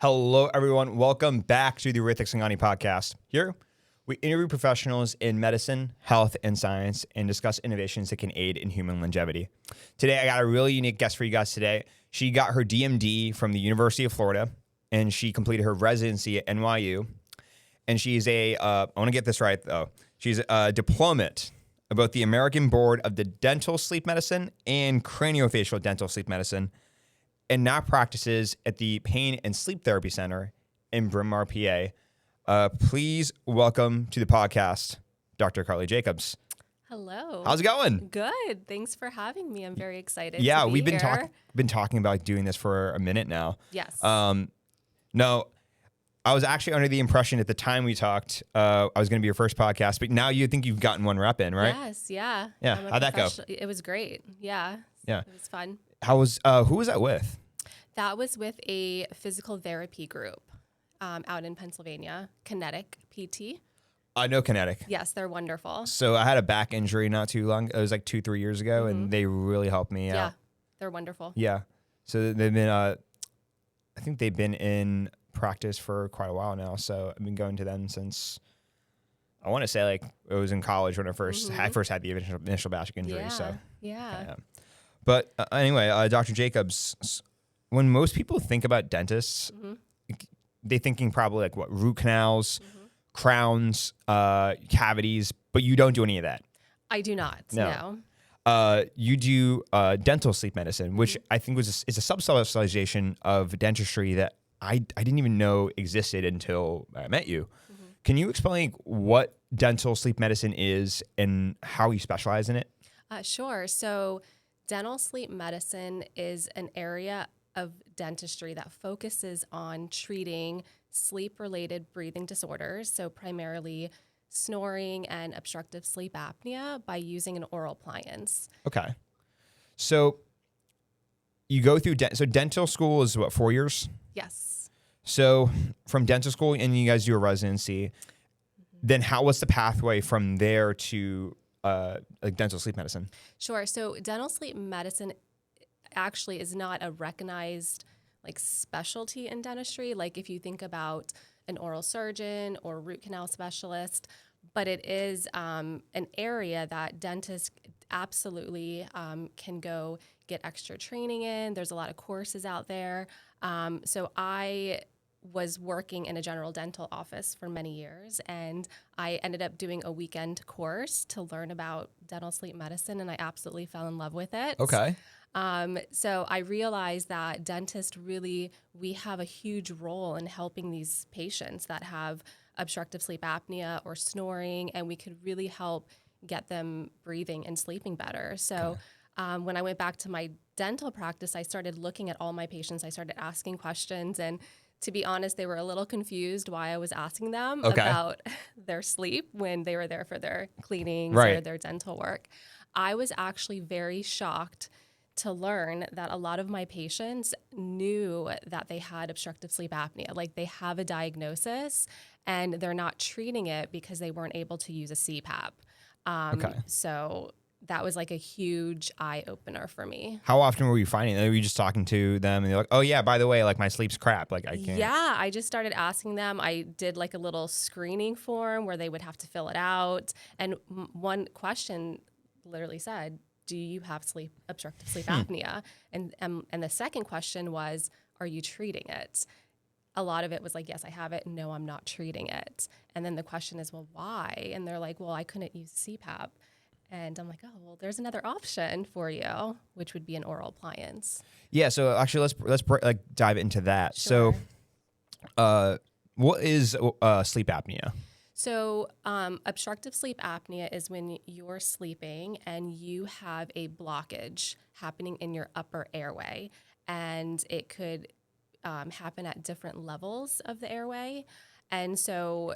Hello, everyone. Welcome back to the Hrithik Sangani Podcast. Here, we interview professionals in medicine, health, and science and discuss innovations that can aid in human longevity. Today, I got a really unique guest for you guys today. She got her DMD from the University of Florida, and she completed her residency at NYU. And she's I want to get this right, though. She's a Diplomate of both the American Board of the Dental Sleep Medicine and Craniofacial Dental Sleep Medicine, and now practices at the Pain and Sleep Therapy Center in Bryn Mawr, PA. Please welcome to the podcast, Dr. Carly Jacobs. Hello. How's it going? Good. Thanks for having me. I'm very excited. Yeah, to be we've here. been talking about doing this for a minute now. Yes. No, I was actually under the impression at the time we talked, I was going to be your first podcast, but now you think you've gotten one rep in, right? Yes. Yeah. Yeah. How'd that go? It was great. Yeah. Yeah. It was fun. Who was that with? That was with a physical therapy group out in Pennsylvania, Kinetic PT. I know Kinetic. Yes, they're wonderful. So I had a back injury not too long. It was like 2-3 years ago, and they really helped me out. Yeah, they're wonderful. Yeah. So they've been, I think they've been in practice for quite a while now. So I've been going to them since, I want to say like it was in college when I first had the initial back injury. Yeah. So Yeah. But anyway, Dr. Jacobs, when most people think about dentists, they're thinking probably like what, root canals, crowns, cavities, but you don't do any of that. I do not. No. No. You do dental sleep medicine, which I think is a subspecialization of dentistry that I didn't even know existed until I met you. Can you explain what dental sleep medicine is and how you specialize in it? Sure. So dental sleep medicine is an area of dentistry that focuses on treating sleep-related breathing disorders, so primarily snoring and obstructive sleep apnea, by using an oral appliance. Okay. So you go through, so dental school is what, 4 years? Yes. So from dental school, and you guys do a residency, then what's the pathway from there to like dental sleep medicine? Sure. So dental sleep medicine actually is not a recognized like specialty in dentistry. Like if you think about an oral surgeon or root canal specialist, but it is an area that dentists absolutely can go get extra training in. There's a lot of courses out there. So I was working in a general dental office for many years, and I ended up doing a weekend course to learn about dental sleep medicine, and I absolutely fell in love with it. Okay. So I realized that dentists we have a huge role in helping these patients that have obstructive sleep apnea or snoring, and we could really help get them breathing and sleeping better. So when I went back to my dental practice, I started looking at all my patients. I started asking questions, and to be honest, they were a little confused why I was asking them about their sleep when they were there for their cleanings or their dental work. I was actually very shocked to learn that a lot of my patients knew that they had obstructive sleep apnea. Like they have a diagnosis and they're not treating it because they weren't able to use a CPAP. So that was like a huge eye opener for me. How often were you finding that? Were you just talking to them and they're like, oh yeah, by the way, like my sleep's crap. Like I can't. Yeah, I just started asking them. I did like a little screening form where they would have to fill it out. And one question literally said, do you have obstructive sleep apnea? And the second question was, are you treating it? A lot of it was like, yes, I have it. No, I'm not treating it. And then the question is, well, why? And they're like, well, I couldn't use CPAP. And I'm like, oh, well, there's another option for you, which would be an oral appliance. Yeah. So actually, let's dive into that. Sure. So, what is sleep apnea? So obstructive sleep apnea is when you're sleeping and you have a blockage happening in your upper airway, and it could happen at different levels of the airway. And so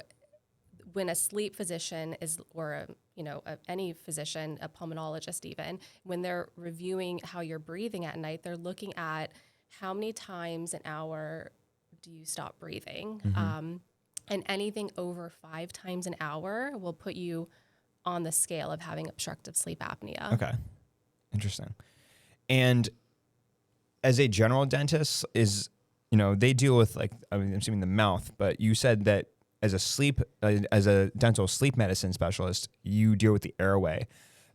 when a sleep physician any physician, a pulmonologist even, when they're reviewing how you're breathing at night, they're looking at how many times an hour do you stop breathing. And anything over 5 times an hour will put you on the scale of having obstructive sleep apnea. Okay. Interesting. And as a general dentist, they deal with I'm assuming the mouth, but you said that as a dental sleep medicine specialist, you deal with the airway.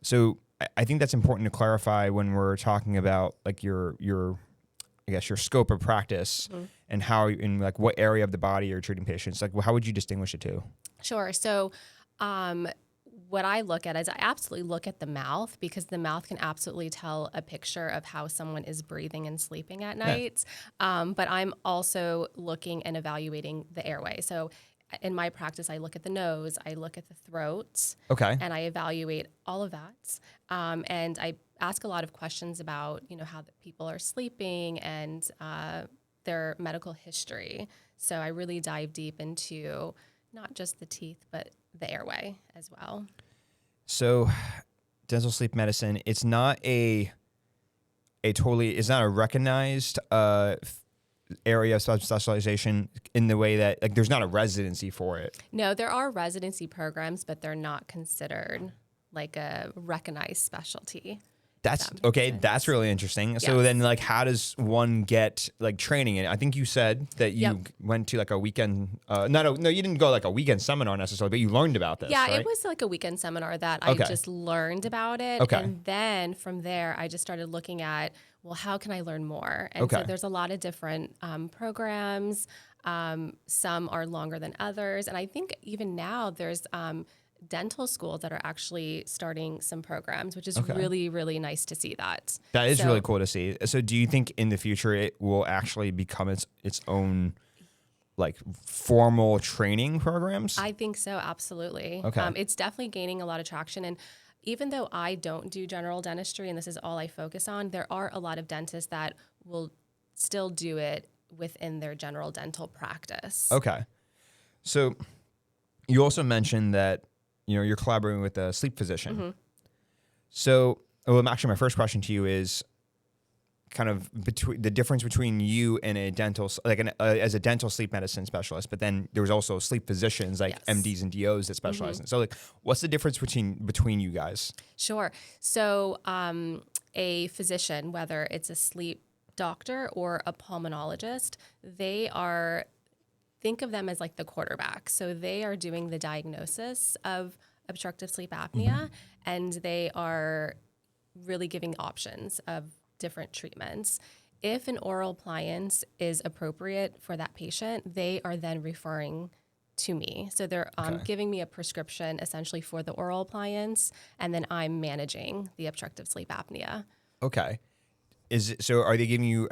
So I think that's important to clarify when we're talking about your I guess your scope of practice and how in what area of the body you're treating patients. How would you distinguish the two? Sure. So what I look at is I absolutely look at the mouth, because the mouth can absolutely tell a picture of how someone is breathing and sleeping at night. But I'm also looking and evaluating the airway. So in my practice, I look at the nose, I look at the throat, and I evaluate all of that. And I ask a lot of questions about, how the people are sleeping and their medical history. So I really dive deep into not just the teeth, but the airway as well. So dental sleep medicine, it's not it's not a recognized area of specialization in the way that there's not a residency for it. No, there are residency programs, but they're not considered like a recognized specialty. That's okay. That's really interesting. Yes. So then how does one get training in it? I think you said that you went to a weekend, no, you didn't go a weekend seminar necessarily, but you learned about this. Yeah, right? It was a weekend seminar that I just learned about it. And then from there, I just started looking at, well, how can I learn more? And so there's a lot of different programs. Some are longer than others. And I think even now there's dental schools that are actually starting some programs, which is really, really nice to see that. That is really cool to see. So do you think in the future it will actually become its own formal training programs? I think so, absolutely. It's definitely gaining a lot of traction. And even though I don't do general dentistry and this is all I focus on, there are a lot of dentists that will still do it within their general dental practice. Okay. So you also mentioned that you're collaborating with a sleep physician. So, actually, my first question to you is kind of the difference between you and a dental, as a dental sleep medicine specialist, but then there's also sleep physicians MDs and DOs that specialize in. So, what's the difference between you guys? Sure. So, a physician, whether it's a sleep doctor or a pulmonologist, think of them as the quarterback. So they are doing the diagnosis of obstructive sleep apnea, and they are really giving options of different treatments. If an oral appliance is appropriate for that patient, they are then referring to me. So they're giving me a prescription essentially for the oral appliance, and then I'm managing the obstructive sleep apnea. Okay. So are they giving you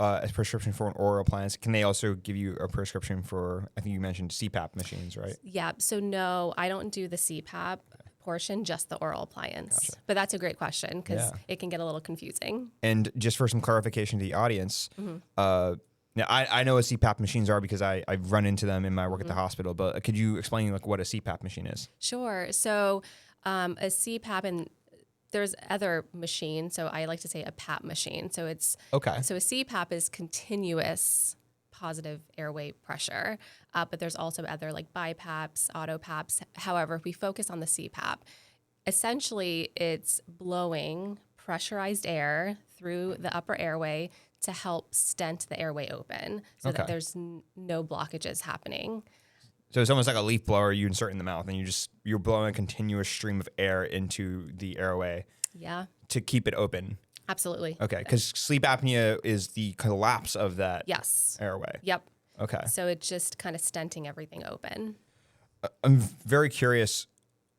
a prescription for an oral appliance? Can they also give you a prescription for, I think you mentioned CPAP machines, right? Yeah. So no, I don't do the CPAP portion, just the oral appliance. Gotcha. But that's a great question because it can get a little confusing. And just for some clarification to the audience, now I know what CPAP machines are because I've run into them in my work at the hospital, but could you explain what a CPAP machine is? Sure. So a CPAP, and there's other machines, so I like to say a PAP machine. So it's So a CPAP is continuous positive airway pressure, but there's also other BiPAPs, AutoPAPs. However, if we focus on the CPAP, essentially it's blowing pressurized air through the upper airway to help stent the airway open so that there's no blockages happening. So it's almost like a leaf blower you insert in the mouth, and you're blowing a continuous stream of air into the airway. Yeah. To keep it open. Absolutely. Okay, because sleep apnea is the collapse of that airway. Yep. Okay. So it's just kind of stenting everything open. I'm very curious,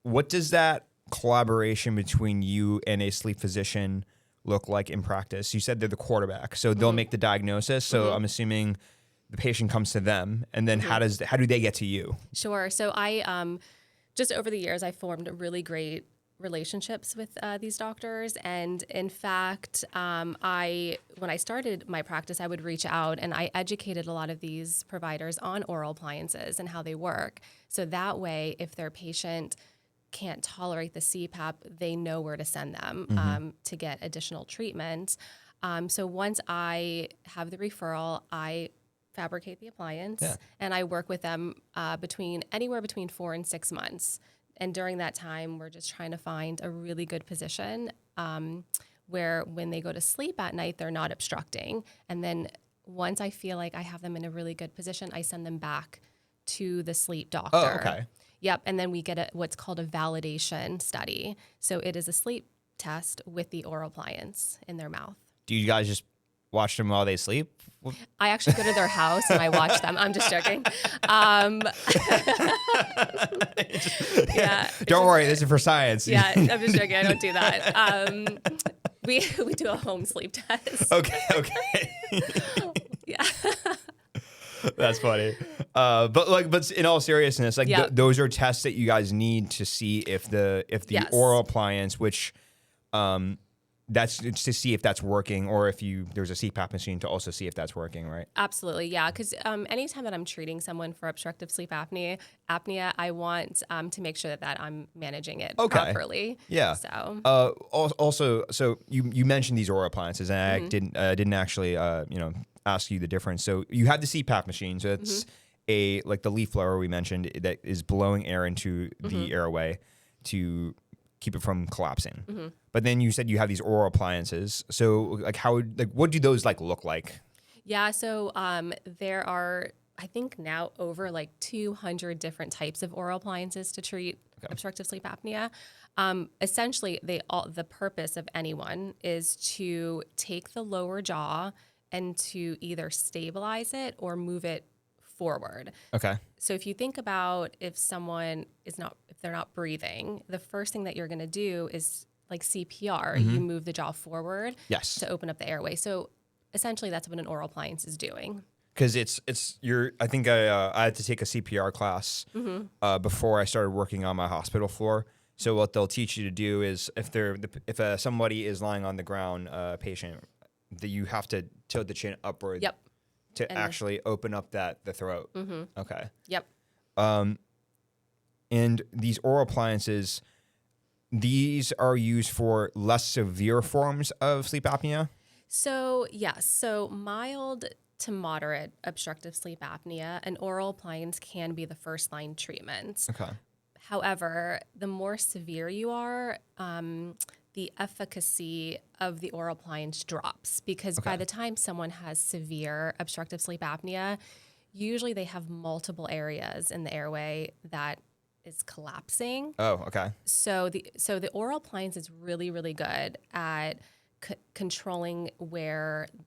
what does that collaboration between you and a sleep physician look like in practice? You said they're the quarterback, so they'll make the diagnosis. So I'm assuming the patient comes to them, and then how do they get to you? Sure. So I just over the years I formed really great relationships with these doctors, and in fact, when I started my practice, I would reach out and I educated a lot of these providers on oral appliances and how they work. So that way, if their patient can't tolerate the CPAP, they know where to send them to get additional treatment. So once I have the referral, I fabricate the appliance, and I work with them anywhere between 4 and 6 months. And during that time, we're just trying to find a really good position where when they go to sleep at night, they're not obstructing. And then once I feel like I have them in a really good position, I send them back to the sleep doctor. Oh, okay. Yep. And then we get what's called a validation study. So it is a sleep test with the oral appliance in their mouth. Do you guys just watch them while they sleep? I actually go to their house and I watch them. I'm just joking. Yeah. Don't worry, this is for science. Yeah, I'm just joking. I don't do that. We do a home sleep test. Okay. Yeah. That's funny. But in all seriousness, like those are tests that you guys need to see if the Yes. oral appliance, which that's to see if that's working, or if there's a CPAP machine to also see if that's working, right? Absolutely, yeah. Because anytime that I'm treating someone for obstructive sleep apnea, I want to make sure that I'm managing it properly. Yeah. So also, so you mentioned these oral appliances, and I didn't actually ask you the difference. So you have the CPAP machine, so it's like the leaf blower we mentioned that is blowing air into the airway to keep it from collapsing. But then you said you have these oral appliances. So what do those look like? Yeah, so there are, I think now over 200 different types of oral appliances to treat obstructive sleep apnea. Essentially, the purpose of anyone is to take the lower jaw and to either stabilize it or move it forward. Okay. So if you think about if they're not breathing, the first thing that you're going to do is like CPR. You move the jaw forward to open up the airway. So essentially that's what an oral appliance is doing. Because I think I had to take a CPR class before I started working on my hospital floor. So what they'll teach you to do is if somebody is lying on the ground, patient, that you have to tilt the chin upward to actually open up the throat. Okay. Yep. And these oral appliances, these are used for less severe forms of sleep apnea? So yes, so mild to moderate obstructive sleep apnea, an oral appliance can be the first line treatment. Okay. However, the more severe you are, the efficacy of the oral appliance drops because by the time someone has severe obstructive sleep apnea, usually they have multiple areas in the airway that is collapsing. Oh, okay. So the oral appliance is really, really good at controlling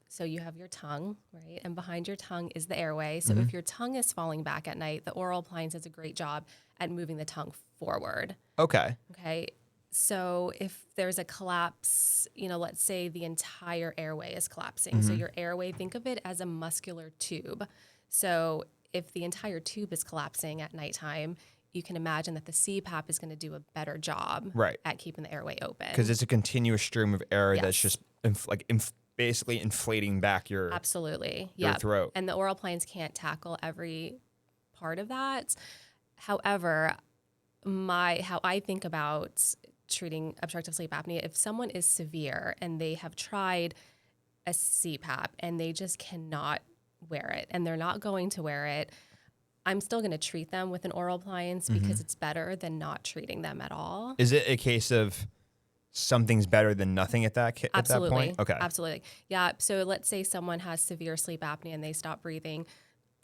so you have your tongue, right? And behind your tongue is the airway. So if your tongue is falling back at night, the oral appliance does a great job at moving the tongue forward. Okay. Okay. So if there's a collapse, let's say the entire airway is collapsing. So your airway, think of it as a muscular tube. So if the entire tube is collapsing at nighttime, you can imagine that the CPAP is going to do a better job at keeping the airway open. Because it's a continuous stream of air that's just basically inflating back your throat. And the oral appliance can't tackle every part of that. However, how I think about treating obstructive sleep apnea, if someone is severe and they have tried a CPAP and they just cannot wear it and they're not going to wear it, I'm still going to treat them with an oral appliance because it's better than not treating them at all. Is it a case of something's better than nothing at that point? Okay. Absolutely. Yeah. So let's say someone has severe sleep apnea and they stop breathing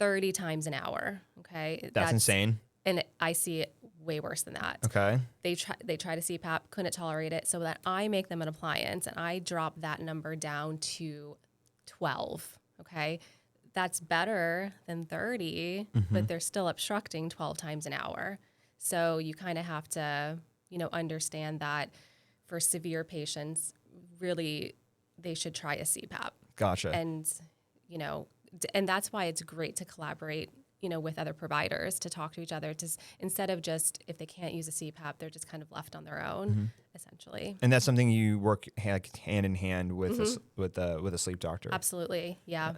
30 times an hour. Okay. That's insane. And I see it way worse than that. Okay. They try to CPAP, couldn't tolerate it, so that I make them an appliance and I drop that number down to 12. Okay. That's better than 30, but they're still obstructing 12 times an hour. So you kind of have to, understand that for severe patients, really, they should try a CPAP. Gotcha. And, and that's why it's great to collaborate, with other providers, to talk to each other, instead of just, if they can't use a CPAP, they're just kind of left on their own, essentially. And that's something you work hand in hand with a sleep doctor. Absolutely. Yeah.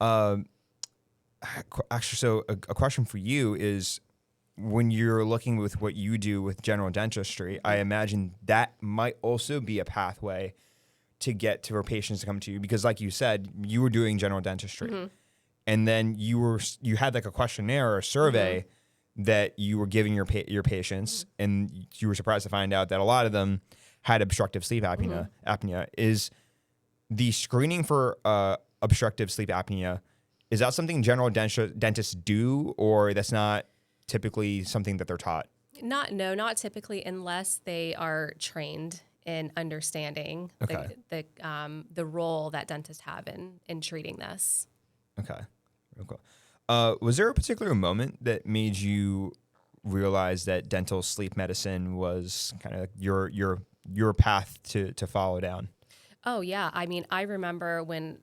Actually, so a question for you is, when you're looking with what you do with general dentistry, I imagine that might also be a pathway to get to for patients to come to you, because like you said, you were doing general dentistry and then you had like a questionnaire or a survey that you were giving your patients, and you were surprised to find out that a lot of them had obstructive sleep apnea. Is the screening for obstructive sleep apnea, is that something general dentists do, or that's not typically something that they're taught? Not typically, unless they are trained in understanding the role that dentists have in treating this. Okay, real cool. Was there a particular moment that made you realize that dental sleep medicine was kind of your path to follow down? Oh yeah, I mean, I remember when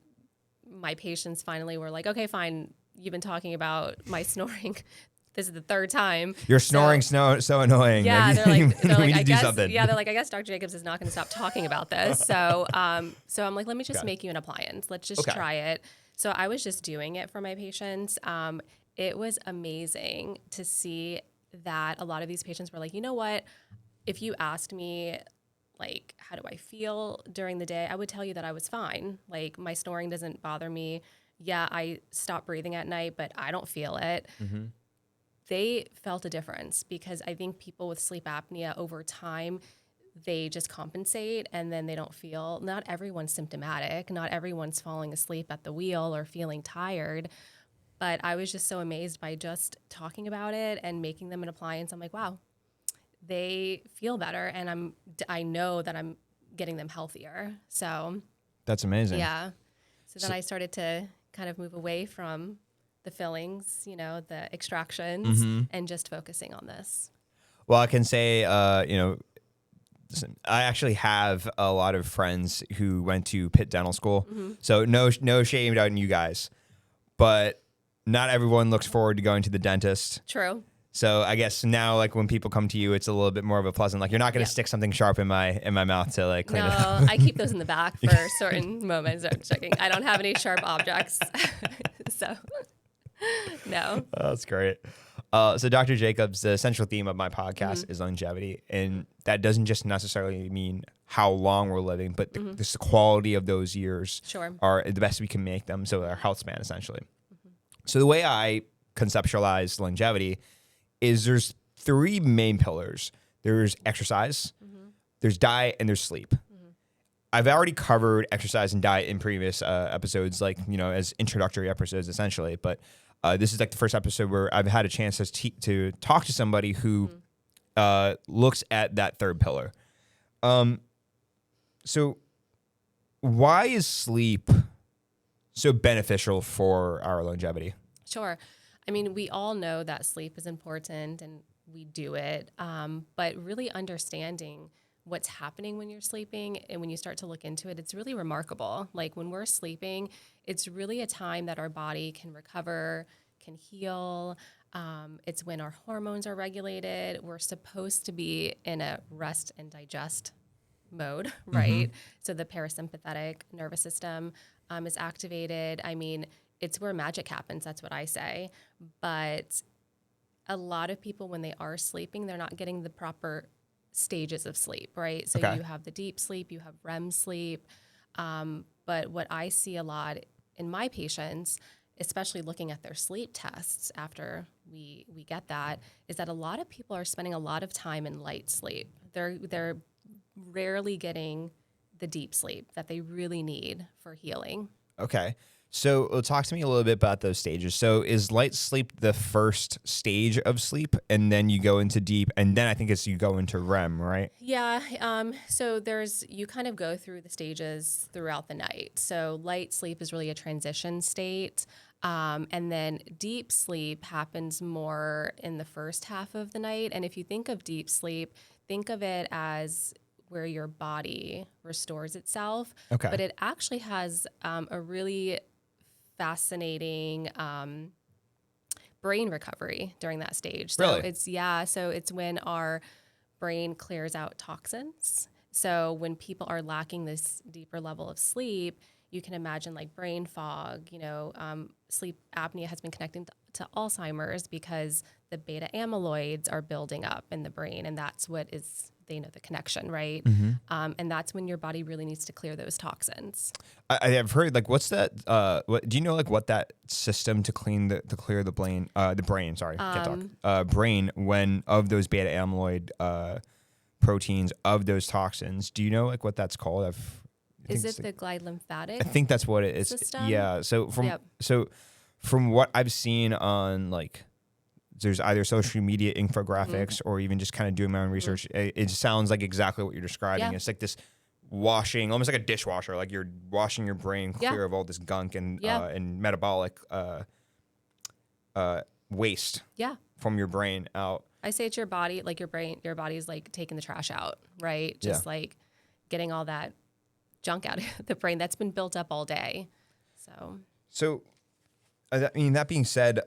my patients finally were like, "Okay, fine, you've been talking about my snoring." This is the third time. Your snoring so annoying. Yeah, they're like, I guess, something. yeah, they're like, I guess Dr. Jacobs is not going to stop talking about this. So I'm like, let me just make you an appliance. Let's just try it. So I was just doing it for my patients. It was amazing to see that a lot of these patients were like, you know what? If you asked me, like, how do I feel during the day? I would tell you that I was fine. Like, my snoring doesn't bother me. Yeah, I stop breathing at night, but I don't feel it. Mm-hmm. They felt a difference because I think people with sleep apnea over time, they just compensate and then they don't feel, not everyone's symptomatic. Not everyone's falling asleep at the wheel or feeling tired. But I was just so amazed by just talking about it and making them an appliance. I'm like, wow, they feel better. And I know that I'm getting them healthier. So that's amazing. Yeah. So then I started to kind of move away from the fillings, the extractions, and just focusing on this. Well, I can say, listen, I actually have a lot of friends who went to Pitt Dental School, so no shame on you guys, but not everyone looks forward to going to the dentist. True. So I guess now, like, when people come to you, it's a little bit more of a pleasant, like, you're not going to stick something sharp in my mouth to, like, clean it up. No, I keep those in the back for certain moments. I'm checking. I don't have any sharp objects, so. No. Oh, that's great. So Dr. Jacobs, the central theme of my podcast is longevity. And that doesn't just necessarily mean how long we're living, but the quality of those years are the best we can make them. So our health span, essentially. So the way I conceptualize longevity is there's three main pillars. There's exercise, there's diet, and there's sleep. I've already covered exercise and diet in previous episodes, like, as introductory episodes, essentially. But this is like the first episode where I've had a chance to talk to somebody who looks at that third pillar. So why is sleep so beneficial for our longevity? Sure. I mean, we all know that sleep is important and we do it, but really understanding what's happening when you're sleeping and when you start to look into it, it's really remarkable. Like, when we're sleeping, it's really a time that our body can recover, can heal. It's when our hormones are regulated. We're supposed to be in a rest and digest mode, right? So the parasympathetic nervous system is activated. I mean, it's where magic happens. That's what I say. But a lot of people, when they are sleeping, they're not getting the proper stages of sleep, right? So you have the deep sleep, you have REM sleep. But what I see a lot in my patients, especially looking at their sleep tests after we get that, is that a lot of people are spending a lot of time in light sleep. They're rarely getting the deep sleep that they really need for healing. Okay. So talk to me a little bit about those stages. So is light sleep the first stage of sleep, and then you go into deep, and then I think you go into REM, right? Yeah. So you kind of go through the stages throughout the night. So light sleep is really a transition state. And then deep sleep happens more in the first half of the night. And if you think of deep sleep, think of it as where your body restores itself. Okay. But it actually has a really fascinating brain recovery during that stage. So Really? So it's when our brain clears out toxins. So when people are lacking this deeper level of sleep, you can imagine like brain fog. Sleep apnea has been connected to Alzheimer's because the beta amyloids are building up in the brain, and that's what is the connection, right? And that's when your body really needs to clear those toxins. I have heard, like, what's that? Do you know, like, what that system to clear the brain? Brain when of those beta amyloid proteins of those toxins. Do you know, like, what that's called? Is it the glide lymphatic? I think that's what it is. System? Yeah. So from what I've seen on like, there's either social media infographics or even just kind of doing my own research. It sounds like exactly what you're describing. Yeah. It's like this washing, almost like a dishwasher. Like you're washing your brain clear of all this gunk and metabolic waste from your brain out. I say it's your body, like your body's like taking the trash out, right? Just like getting all that junk out of the brain that's been built up all day. So I mean, that being said,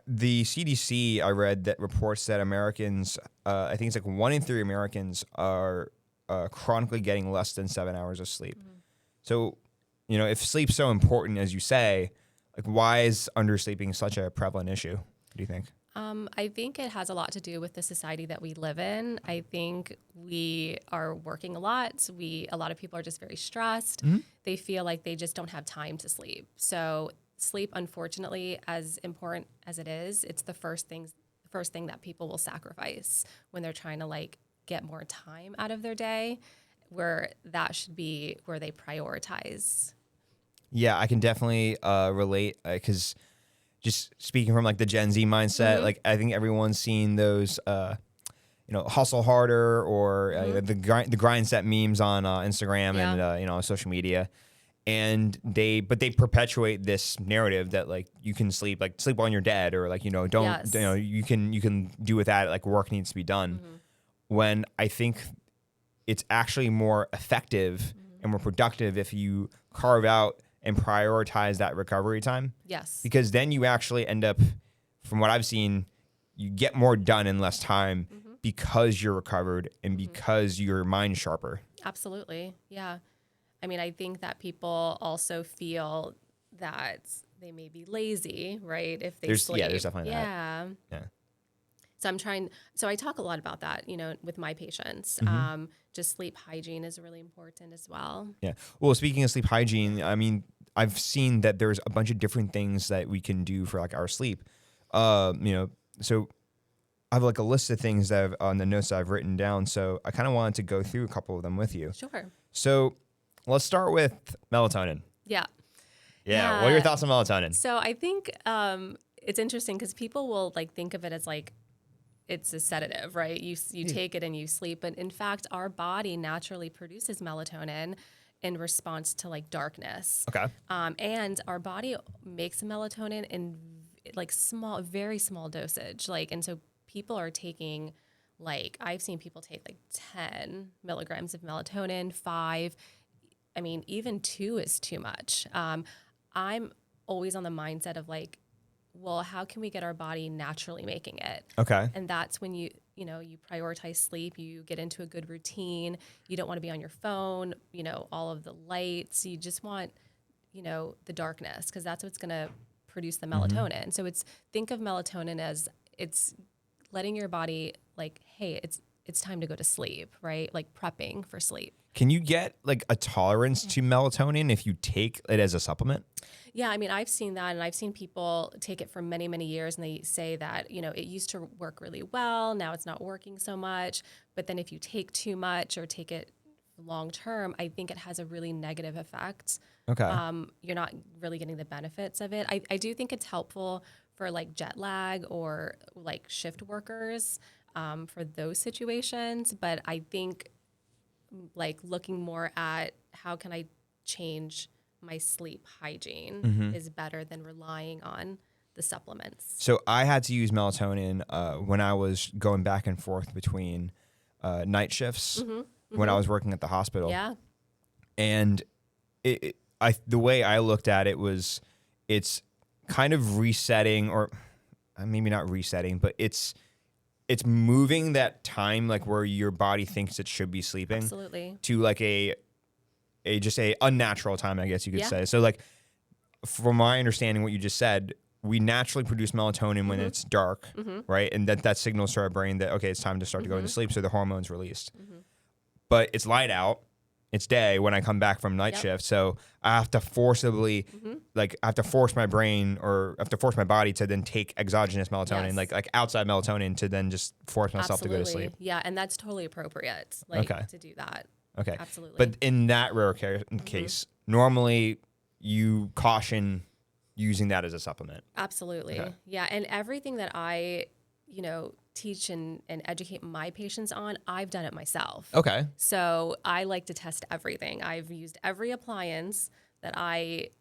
the CDC, I read that reports that Americans, I think it's like 1 in 3 Americans are chronically getting less than 7 hours of sleep. So, if sleep's so important as you say, like why is undersleeping such a prevalent issue? What do you think? I think it has a lot to do with the society that we live in. I think we are working a lot. A lot of people are just very stressed. They feel like they just don't have time to sleep. So sleep, unfortunately, as important as it is, it's the first thing that people will sacrifice when they're trying to like get more time out of their day, where that should be where they prioritize. Yeah, I can definitely relate because just speaking from like the Gen Z mindset, like I think everyone's seen those, hustle harder or the grind set memes on Instagram and on social media, and they perpetuate this narrative that like you can sleep when you're dead, or like don't you can do with that, like work needs to be done. When I think it's actually more effective and more productive if you carve out and prioritize that recovery time. Yes. Because then you actually end up, from what I've seen, you get more done in less time because you're recovered and because your mind's sharper. Absolutely. Yeah. I mean, I think that people also feel that they may be lazy, right? If they sleep. Yeah, there's definitely that. Yeah. So I talk a lot about that, with my patients. Just sleep hygiene is really important as well. Yeah. Well, speaking of sleep hygiene, I mean, I've seen that there's a bunch of different things that we can do for like our sleep. So I have like a list of things that on the notes that I've written down. So I kind of wanted to go through a couple of them with you. Sure. So let's start with melatonin. Yeah. Yeah. What are your thoughts on melatonin? So I think it's interesting because people will like think of it as like, it's a sedative, right? You take it and you sleep. But in fact, our body naturally produces melatonin in response to like darkness. Okay. And our body makes melatonin in like very small dosage. And so people are taking I've seen people take like 10 milligrams of melatonin, 5. I mean, even 2 is too much. I'm always on the mindset of like, well, how can we get our body naturally making it? Okay. And that's when you prioritize sleep, you get into a good routine. You don't want to be on your phone, all of the lights. You just want, the darkness, because that's what's going to produce the melatonin. So think of melatonin as it's letting your body like, hey, it's time to go to sleep, right? Like prepping for sleep. Can you get like a tolerance to melatonin if you take it as a supplement? Yeah, I mean, I've seen that, and I've seen people take it for many, many years, and they say that, it used to work really well. Now it's not working so much. But then if you take too much or take it long term, I think it has a really negative effect. Okay. You're not really getting the benefits of it. I do think it's helpful for like jet lag or like shift workers for those situations. But I think like looking more at how can I change my sleep hygiene is better than relying on the supplements. So I had to use melatonin when I was going back and forth between night shifts when I was working at the hospital. Yeah. And the way I looked at it was it's kind of resetting, or maybe not resetting, but it's moving that time like where your body thinks it should be sleeping. Absolutely. To like a unnatural time, I guess you could say. So like, from my understanding, what you just said, we naturally produce melatonin when it's dark, right? And that signals to our brain that, okay, it's time to start to go into sleep. So the hormone's released. But it's light out. It's day when I come back from night shift. So I have to forcibly, I have to force my brain, or I have to force my body to then take exogenous melatonin, like outside melatonin, to then just force myself to go to sleep. Yeah, and that's totally appropriate, to do that. Okay. Absolutely. But in that rare case, normally you caution using that as a supplement. Absolutely. Okay. Yeah. And everything that I, teach and educate my patients on, I've done it myself. Okay. So I like to test everything. I've used every appliance that I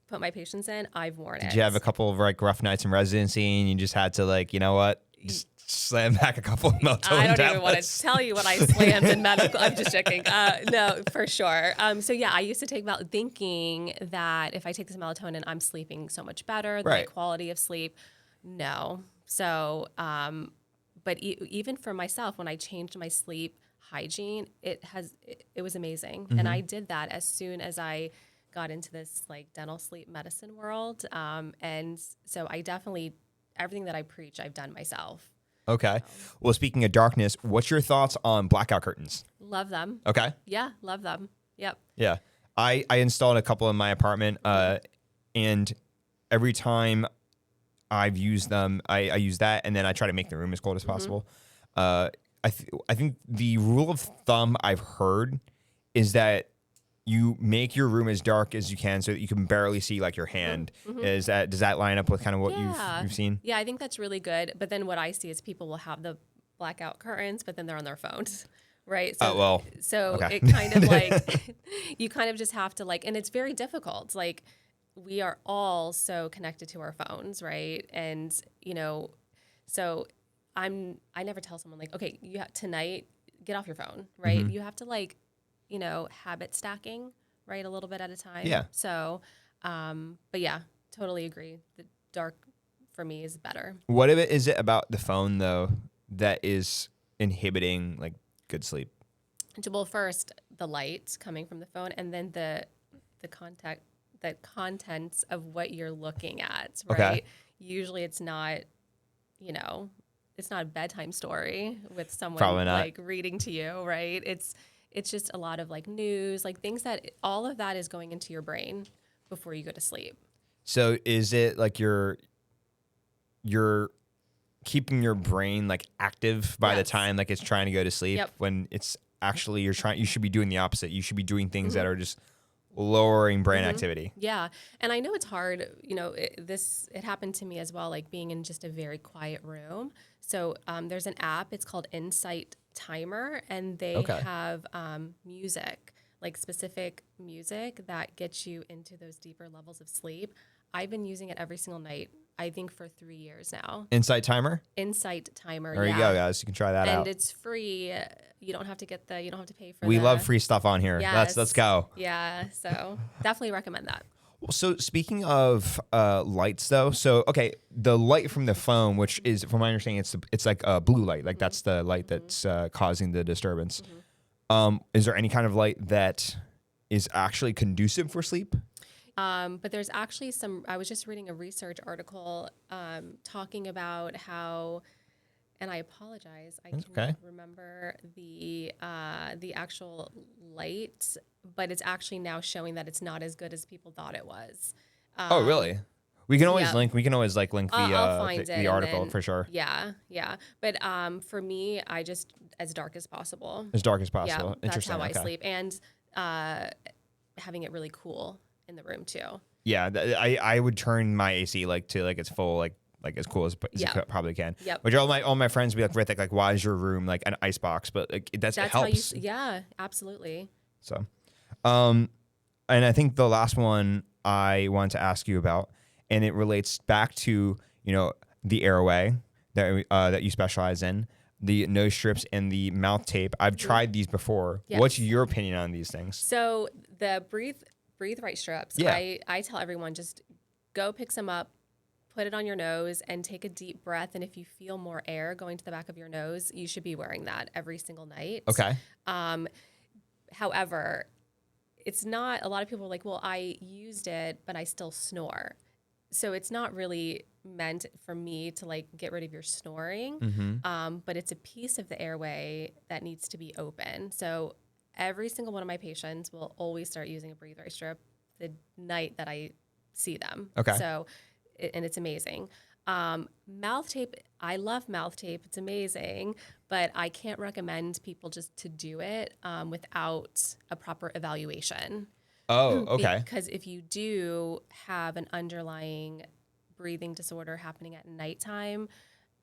put my patients in. I've worn it. Did you have a couple of like rough nights in residency and you just had to like, you know what? Just slam back a couple of melatonin I don't tablets. even want to tell you what I slammed in medical. I'm just joking. No, for sure. So yeah, I used to take thinking that if I take this melatonin, I'm sleeping so much better. My Right. quality of sleep. No. So, but even for myself, when I changed my sleep hygiene, it was amazing. And I did that as soon as I got into this like dental sleep medicine world. And so I definitely, everything that I preach, I've done myself. Okay. Well, speaking of darkness, what's your thoughts on blackout curtains? Love them. Okay. Yeah, love them. Yep. Yeah. I installed a couple in my apartment, and every time I've used them, I use that, and then I try to make the room as cold as possible. I think the rule of thumb I've heard is that you make your room as dark as you can so that you can barely see like your hand. Does that line up with kind of what you've seen? Yeah, I think that's really good. But then what I see is people will have the blackout curtains, but then they're on their phones. Right. So, okay. It kind of like, you kind of just have to like, and it's very difficult. Like we are all so connected to our phones. Right. And, so I never tell someone like, okay, tonight, get off your phone. Right. You have to like, habit stacking, right? A little bit at a time. Yeah. So, but yeah, totally agree. The dark for me is better. What is it about the phone though that is inhibiting like good sleep? Well, first the light coming from the phone, and then the contents of what you're looking at, right? Okay. Usually it's not, it's not a bedtime story with someone Probably not. like reading to you, right? It's just a lot of like news, like things that all of that is going into your brain before you go to sleep. So is it like you're keeping your brain like active by the time like it's trying to go to sleep, when it's actually you should be doing the opposite. You should be doing things that are just lowering brain activity. Yeah. And I know it's hard, it happened to me as well, like being in just a very quiet room. So there's an app, it's called Insight Timer, and they have music, like specific music that gets you into those deeper levels of sleep. I've been using it every single night, I think for 3 years now. Insight Timer? Insight Timer. There you go, guys. You can try that out. And it's free. You don't have to pay for it. We love free stuff on here. Yes. Let's go. Yeah. So definitely recommend that. Well, so speaking of lights though, so okay, the light from the phone, which is from my understanding, it's like a blue light, like that's the light that's causing the disturbance. Is there any kind of light that is actually conducive for sleep? But there's actually I was just reading a research article talking about how, and I apologize, I can't remember the actual light, but it's actually now showing that it's not as good as people thought it was. Oh, really? We can always link I'll find the article for sure. Yeah. But for me, I just as dark as possible. As dark as possible. Yeah, that's Interesting. how I sleep, and having it really cool in the room too. Yeah, I would turn my AC to its full like as cool as it probably can. Yep. Which all my friends would be like, Hrithik, like why is your room like an ice box? But like that's it helps. How yeah, absolutely. So, and I think the last one I wanted to ask you about, and it relates back to the airway that you specialize in, the nose strips and the mouth tape. I've tried these before. Yes. What's your opinion on these things? So the breathe right strips. Yeah. I tell everyone just go pick some up, put it on your nose, and take a deep breath. And if you feel more air going to the back of your nose, you should be wearing that every single night. Okay. However, it's not, a lot of people are like, well, I used it, but I still snore. So it's not really meant for me to like get rid of your snoring, but it's a piece of the airway that needs to be open. So every single one of my patients will always start using a breathe right strip the night that I see them. Okay. So, and it's amazing. Mouth tape, I love mouth tape. It's amazing, but I can't recommend people just to do it without a proper evaluation. Oh, okay. Because if you do have an underlying breathing disorder happening at nighttime,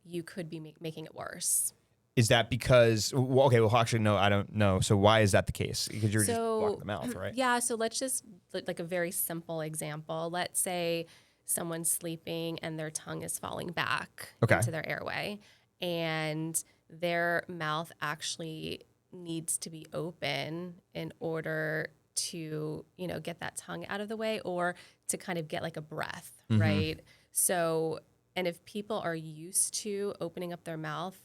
you could be making it worse. Is that because, okay, well, actually, no, I don't know. So why is that the case? Because you're just blocking the mouth, right? Yeah, so let's just, like a very simple example. Let's say someone's sleeping and their tongue is falling back into their airway, and their mouth actually needs to be open in order to, get that tongue out of the way, or to kind of get like a breath, right? So, and if people are used to opening up their mouth,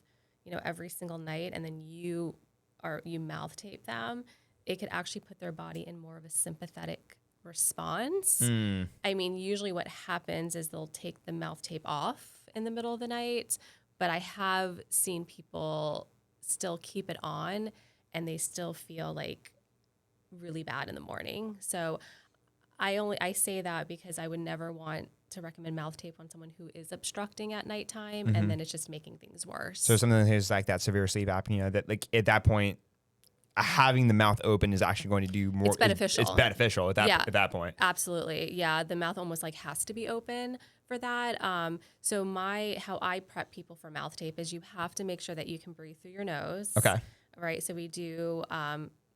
every single night, and then you mouth tape them, it could actually put their body in more of a sympathetic response. I mean, usually what happens is they'll take the mouth tape off in the middle of the night, but I have seen people still keep it on and they still feel like really bad in the morning. So I say that because I would never want to recommend mouth tape on someone who is obstructing at nighttime, and then it's just making things worse. So something that is like that severe sleep apnea, that like at that point, having the mouth open is actually going to do more. It's beneficial. It's beneficial at that point. Absolutely. Yeah. The mouth almost like has to be open for that. So how I prep people for mouth tape is you have to make sure that you can breathe through your nose. Okay. Right. So we do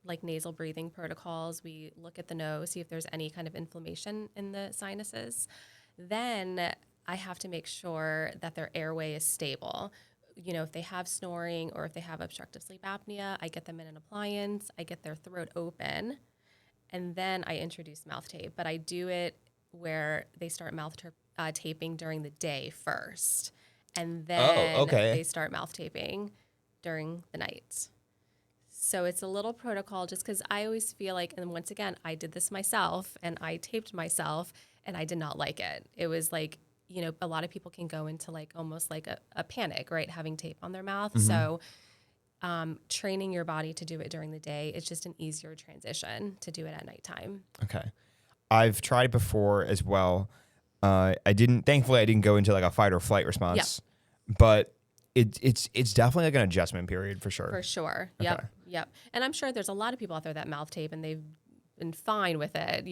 like nasal breathing protocols. We look at the nose, see if there's any kind of inflammation in the sinuses. Then I have to make sure that their airway is stable. If they have snoring or if they have obstructive sleep apnea, I get them in an appliance, I get their throat open, and then I introduce mouth tape. But I do it where they start mouth taping during the day first, and then they start mouth taping during the night. So it's a little protocol, just because I always feel like, and once again, I did this myself and I taped myself and I did not like it. It was like, a lot of people can go into like almost like a panic, right? Having tape on their mouth. So training your body to do it during the day, it's just an easier transition to do it at nighttime. Okay. I've tried it before as well. Thankfully I didn't go into like a fight or flight response, but it's definitely like an adjustment period for sure. For sure. Okay. Yep. And I'm sure there's a lot of people out there that mouth tape and they've been fine with it,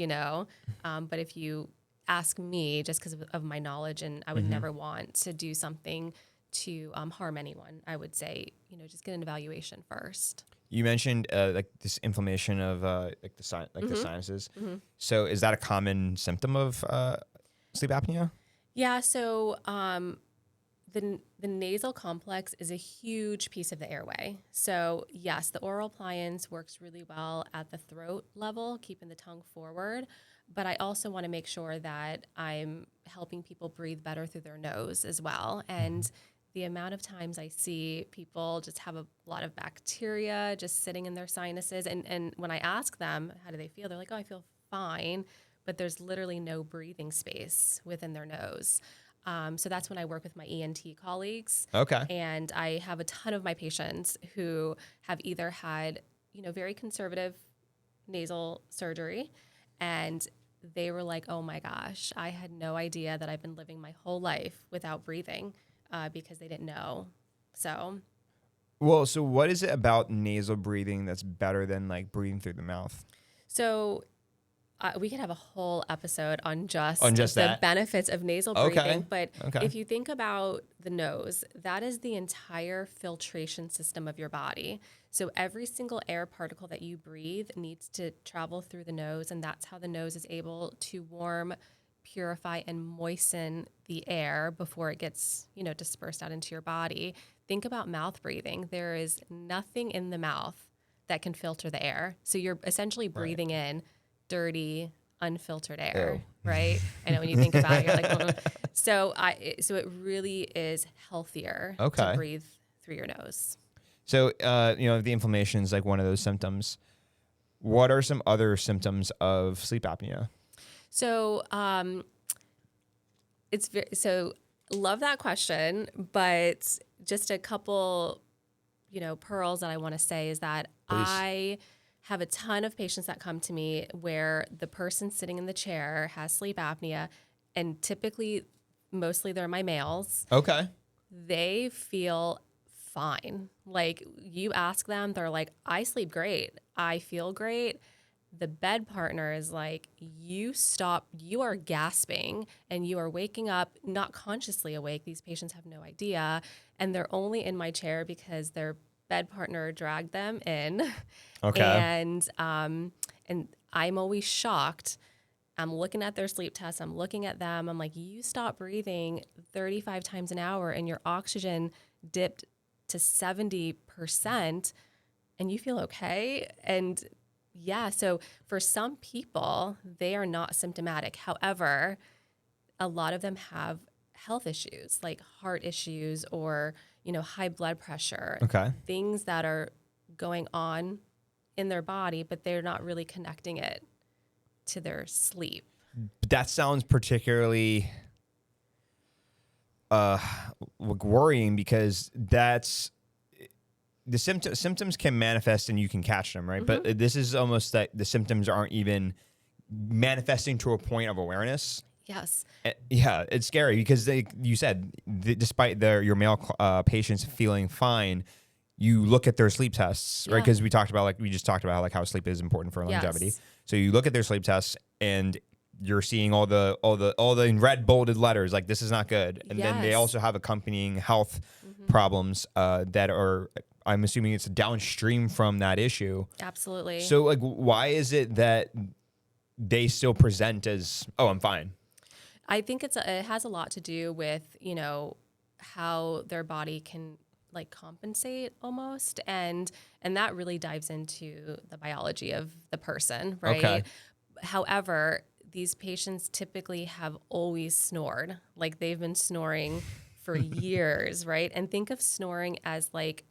but if you ask me, just because of my knowledge, and I would never want to do something to harm anyone, I would say, just get an evaluation first. You mentioned like this inflammation of the sinuses. So is that a common symptom of sleep apnea? Yeah. So the nasal complex is a huge piece of the airway. So yes, the oral appliance works really well at the throat level, keeping the tongue forward. But I also want to make sure that I'm helping people breathe better through their nose as well. And the amount of times I see people just have a lot of bacteria just sitting in their sinuses. And when I ask them, how do they feel? They're like, oh, I feel fine. But there's literally no breathing space within their nose. So that's when I work with my ENT colleagues. Okay. And I have a ton of my patients who have either had, very conservative nasal surgery, and they were like, oh my gosh, I had no idea that I've been living my whole life without breathing because they didn't know. So what is it about nasal breathing that's better than like breathing through the mouth? So we could have a whole episode on just the benefits of nasal breathing. Okay. But if you think about the nose, that is the entire filtration system of your body. So every single air particle that you breathe needs to travel through the nose, and that's how the nose is able to warm, purify, and moisten the air before it gets, dispersed out into your body. Think about mouth breathing. There is nothing in the mouth that can filter the air. So you're essentially breathing in dirty, unfiltered air, right? I know when you think about it, you're like, well, so it really is healthier to breathe through your nose. So, the inflammation is like one of those symptoms. What are some other symptoms of sleep apnea? So, love that question, but just a couple, pearls that I want to say is that Please. I have a ton of patients that come to me where the person sitting in the chair has sleep apnea, and typically mostly they're my males. Okay. They feel fine. Like you ask them, they're like, I sleep great. I feel great. The bed partner is like, you are gasping and you are waking up, not consciously awake. These patients have no idea. And they're only in my chair because their bed partner dragged them in. Okay. And I'm always shocked. I'm looking at their sleep tests. I'm looking at them. I'm like, you stop breathing 35 times an hour and your oxygen dipped to 70% and you feel okay. And yeah, so for some people, they are not symptomatic. However, a lot of them have health issues like heart issues or, high blood pressure, Okay. things that are going on in their body, but they're not really connecting it to their sleep. But that sounds particularly worrying because that's the symptoms can manifest and you can catch them, right? Mm-hmm. But this is almost that the symptoms aren't even manifesting to a point of awareness. Yes. Yeah, it's scary because you said despite your male patients feeling fine, you look at their sleep tests, right? Because we just talked about how sleep is important for longevity. Yes. So you look at their sleep tests and you're seeing all the in red bolded letters, like this is not good. And then they also have accompanying health problems that are, I'm assuming it's downstream from that issue. Absolutely. So like, why is it that they still present as, oh, I'm fine? I think it has a lot to do with, how their body can like compensate almost. And that really dives into the biology of the person, right? Okay. However, these patients typically have always snored, like they've been snoring for years, right? And think of snoring as like,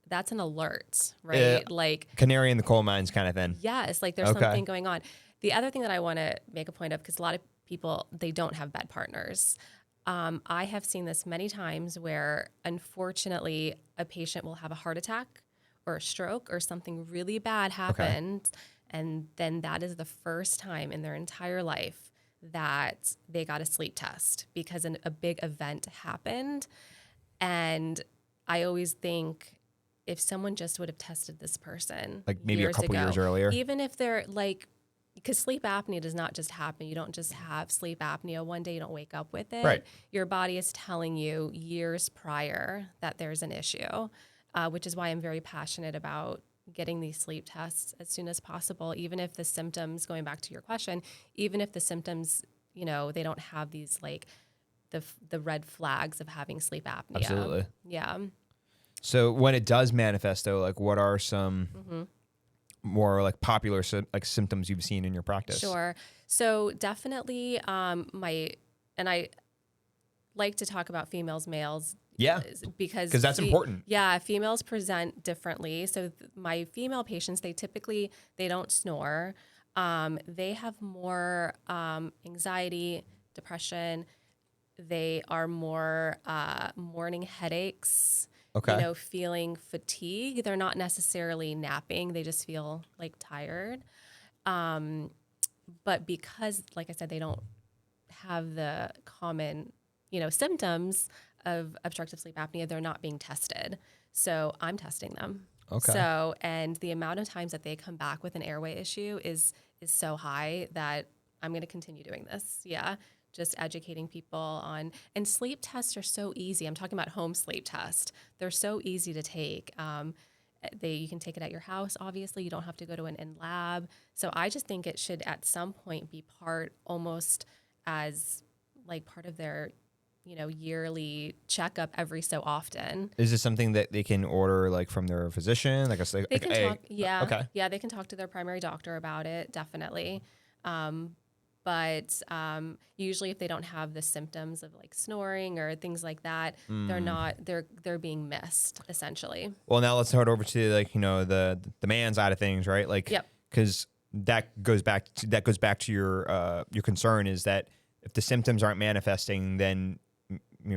that's an alert, right? Like canary in the coal mines kind of thing. Yes, like there's something going on. The other thing that I want to make a point of, because a lot of people, they don't have bed partners. I have seen this many times where, unfortunately, a patient will have a heart attack or a stroke or something really bad happened. And then that is the first time in their entire life that they got a sleep test because a big event happened. And I always think if someone just would have tested this person like maybe a couple years earlier, even if they're like, because sleep apnea does not just happen. You don't just have sleep apnea one day, you don't wake up with it. Right. Your body is telling you years prior that there's an issue, which is why I'm very passionate about getting these sleep tests as soon as possible, even if the symptoms, going back to your question, even if the symptoms, they don't have these like the red flags of having sleep apnea. Absolutely. Yeah. So when it does manifest though, like what are some more like popular like symptoms you've seen in your practice? Sure. So definitely I like to talk about females, males. Yeah. Because that's important. Yeah. Females present differently. So my female patients, they don't snore. They have more anxiety, depression. They are more morning headaches. Okay. Feeling fatigue. They're not necessarily napping. They just feel like tired. But because, like I said, they don't have the common, symptoms of obstructive sleep apnea, they're not being tested. So I'm testing them. Okay. So, and the amount of times that they come back with an airway issue is so high that I'm going to continue doing this. Yeah. Just educating people on, and sleep tests are so easy. I'm talking about home sleep test. They're so easy to take. You can take it at your house. Obviously, you don't have to go to an in lab. So I just think it should at some point be almost as like part of their, yearly checkup every so often. Is this something that they can order like from their physician? They can talk. Yeah. Okay. Yeah, they can talk to their primary doctor about it. Definitely. But usually if they don't have the symptoms of like snoring or things like that, they're being missed essentially. Well, now let's head over to like, the man side of things, right? Like, because that goes back to your concern is that if the symptoms aren't manifesting, then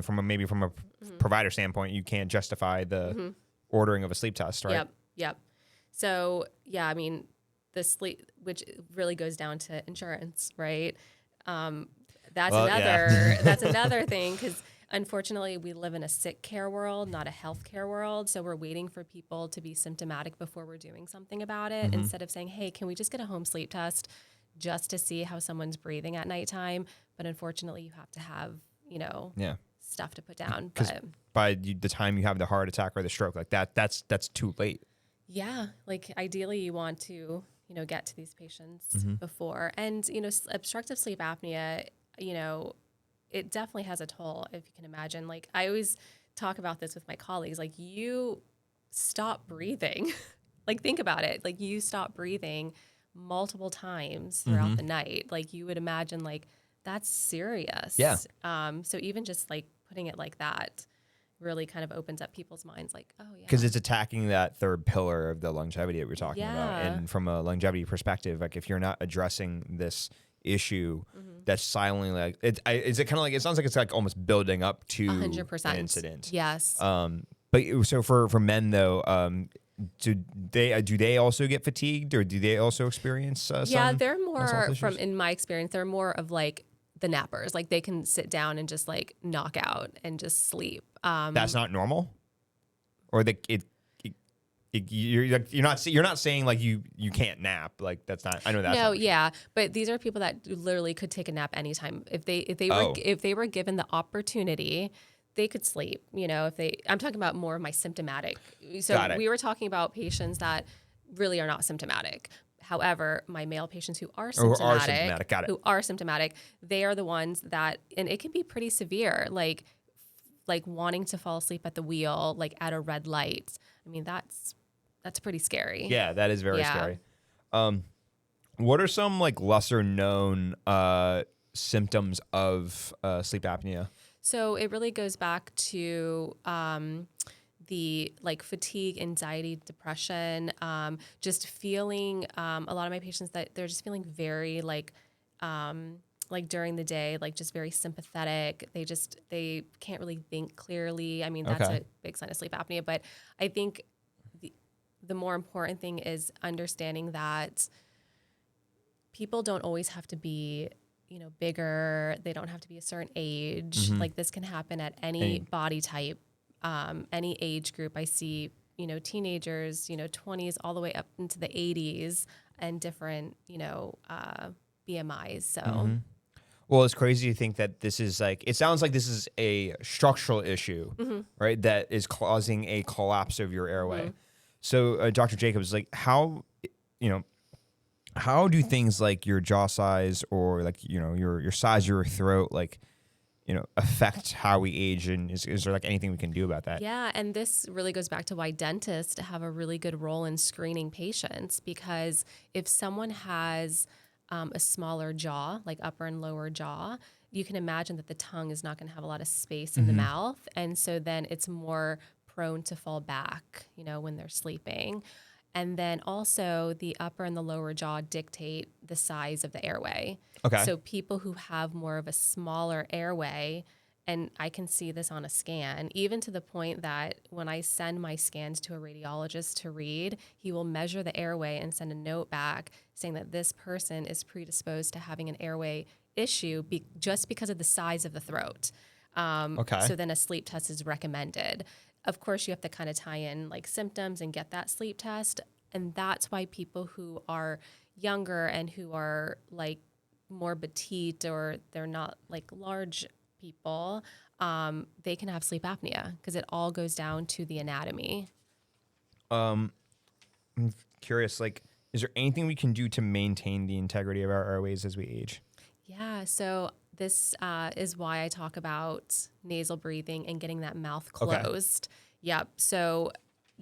from a provider standpoint, you can't justify the ordering of a sleep test, right? Yep. So yeah, I mean, the sleep, which really goes down to insurance, right? that's Well, another yeah. that's another thing, because unfortunately we live in a sick care world, not a healthcare world. So we're waiting for people to be symptomatic before we're doing something about it, instead of saying, hey, can we just get a home sleep test just to see how someone's breathing at nighttime? But unfortunately, you have to have, Yeah. stuff to put down. Because But by the time you have the heart attack or the stroke, like that's too late. yeah, like ideally you want to, get to these patients before. And, obstructive sleep apnea, it definitely has a toll, if you can imagine. Like, I always talk about this with my colleagues, like, you stop breathing. Like, think about it. Like, you stop breathing multiple times throughout the night. Like, you would imagine, like, that's serious. Yeah. So even just like putting it like that really kind of opens up people's minds, like, oh yeah. Because it's attacking that third pillar of the longevity that we're talking about. Yeah. And from a longevity perspective, like if you're not addressing this issue, that's silently like, is it kind of like, it sounds like it's like almost building up to 100%. an incident. Yes. But so for men though, do they also get fatigued, or do they also experience yeah, some they're mental more health from, issues? in my experience, they're more of like the nappers. Like, they can sit down and just like knock out and just sleep. That's not normal, or you're not saying like you can't nap, like that's not, I know that's No, not yeah, but these are people that literally could take a nap anytime if they were given the opportunity. They could sleep, I'm talking about more of my symptomatic. So Got it. we were talking about patients that really are not symptomatic. However, my male patients who are symptomatic, got it. they are the ones that, and it can be pretty severe, like wanting to fall asleep at the wheel, like at a red light. I mean, that's pretty scary. Yeah, that is very scary. What are some like lesser known symptoms of sleep apnea? So it really goes back to the like fatigue, anxiety, depression, just feeling, a lot of my patients that they're just feeling very like during the day, like just very sympathetic. They can't really think clearly. I mean, that's Okay. a big sign of sleep apnea, but I think the more important thing is understanding that people don't always have to be, bigger. They don't have to be a certain age. Like, this can happen at any body type, any age group. I see, teenagers, 20s all the way up into the 80s, and different, BMIs. So. Well, it's crazy to think that this is like, it sounds like this is a structural issue, right? That is causing a collapse of your airway. So, Dr. Jacobs, like how do things like your jaw size, or like, your size of your throat, like, affect how we age? And is there like anything we can do about that? Yeah, and this really goes back to why dentists have a really good role in screening patients, because if someone has a smaller jaw, like upper and lower jaw, you can imagine that the tongue is not going to have a lot of space in the mouth. And so then it's more prone to fall back, when they're sleeping. And then also the upper and the lower jaw dictate the size of the airway. Okay. So people who have more of a smaller airway, and I can see this on a scan, even to the point that when I send my scans to a radiologist to read, he will measure the airway and send a note back saying that this person is predisposed to having an airway issue just because of the size of the throat. Okay. So then a sleep test is recommended. Of course, you have to kind of tie in like symptoms and get that sleep test. And that's why people who are younger and who are like more petite, or they're not like large people, they can have sleep apnea, because it all goes down to the anatomy. I'm curious, like, is there anything we can do to maintain the integrity of our airways as we age? Yeah, so this is why I talk about nasal breathing and getting that mouth closed. Okay. Yep. So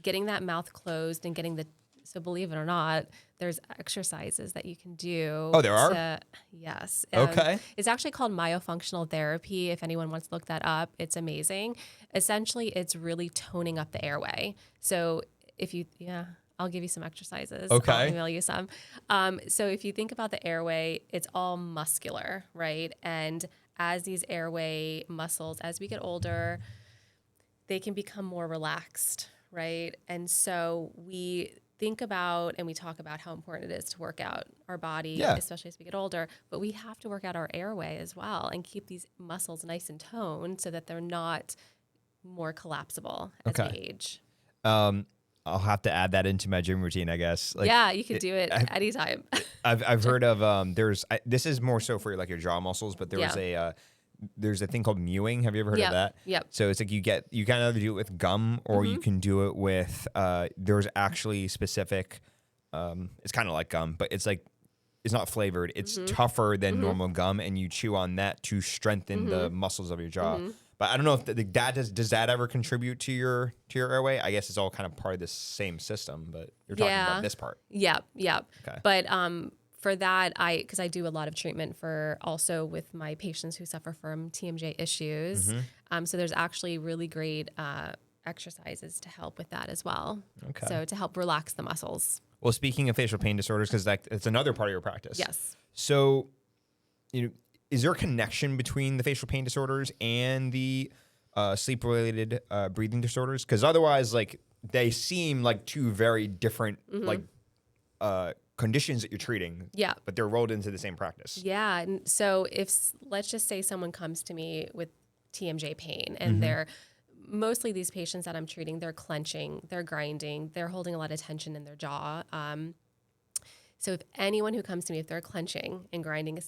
getting that mouth closed and so believe it or not, there's exercises that you can do. Oh, there are? Yes. Okay. It's actually called myofunctional therapy. If anyone wants to look that up, it's amazing. Essentially, it's really toning up the airway. So I'll give you some exercises. Okay. I'll email you some. So if you think about the airway, it's all muscular, right? And as these airway muscles, as we get older, they can become more relaxed, right? And so think about and we talk about how important it is to work out our body, Yeah. especially as we get older, but we have to work out our airway as well and keep these muscles nice and toned so that they're not more collapsible as we age. I'll have to add that into my gym routine, I guess. Like, yeah, you could do it anytime. I've heard of this is more so for like your jaw muscles, but there's a thing called mewing. Have you ever heard of that? Yep. So it's like you can either do it with gum or you can do it with there's actually specific it's kind of like gum, but it's like it's not flavored. It's tougher than normal gum, and you chew on that to strengthen the muscles of your jaw. But I don't know if that does that ever contribute to your airway? I guess it's all kind of part of the same system, but you're talking about this part. Yep. Okay. But for that, because I do a lot of treatment for also with my patients who suffer from TMJ issues. So there's actually really great exercises to help with that as well. Okay. So to help relax the muscles. Well, speaking of facial pain disorders, because it's another part of your practice. Yes. So, is there a connection between the facial pain disorders and the sleep-related breathing disorders? Because otherwise, like, they seem like two very different conditions that you're treating. Yeah. But they're rolled into the same practice. Yeah. And so let's just say someone comes to me with TMJ pain and they're mostly these patients that I'm treating, they're clenching, they're grinding, they're holding a lot of tension in their jaw. So if anyone who comes to me, if they're clenching and grinding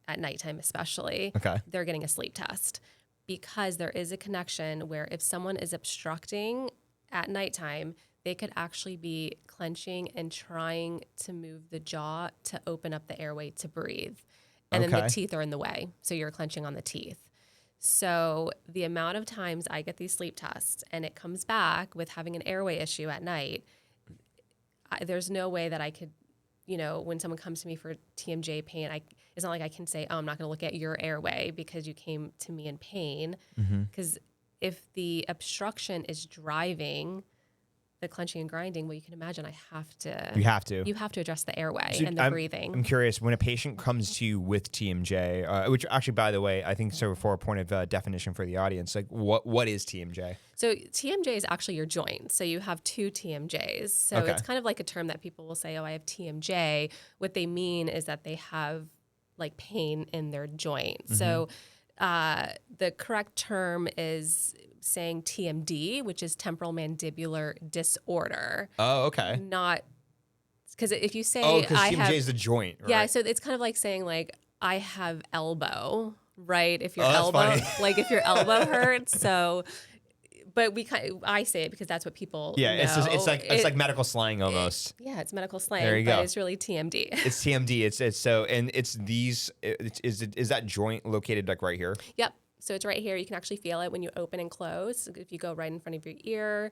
at nighttime especially, they're getting a sleep test because there is a connection where if someone is obstructing at nighttime, they could actually be clenching and trying to move the jaw to open up the airway to breathe. And then the teeth are in the way. So you're clenching on the teeth. So the amount of times I get these sleep tests and it comes back with having an airway issue at night, there's no way that I could, when someone comes to me for TMJ pain, it's not like I can say, oh, I'm not going to look at your airway because you came to me in pain. Because if the obstruction is driving the clenching and grinding, well, you can imagine you have to address the airway and the breathing. I'm curious, when a patient comes to you with TMJ, which actually, by the way, I think so for a point of definition for the audience, like what is TMJ? So TMJ is actually your joint. So you have two TMJs. So it's kind of like a term that people will say, oh, I have TMJ. What they mean is that they have like pain in their joint. So the correct term is saying TMD, which is temporal mandibular disorder. Oh, okay. Not because if you say because TMJ is the joint, right? Yeah, so it's kind of like saying like I have elbow, right? If your if your elbow hurts, so. But I say it because that's what people know. It's like medical slang almost. It's medical slang. There you but go. It's really TMD. It's TMD. It's so, and it's these. Is that joint located like right here? Yep. So it's right here. You can actually feel it when you open and close. If you go right in front of your ear.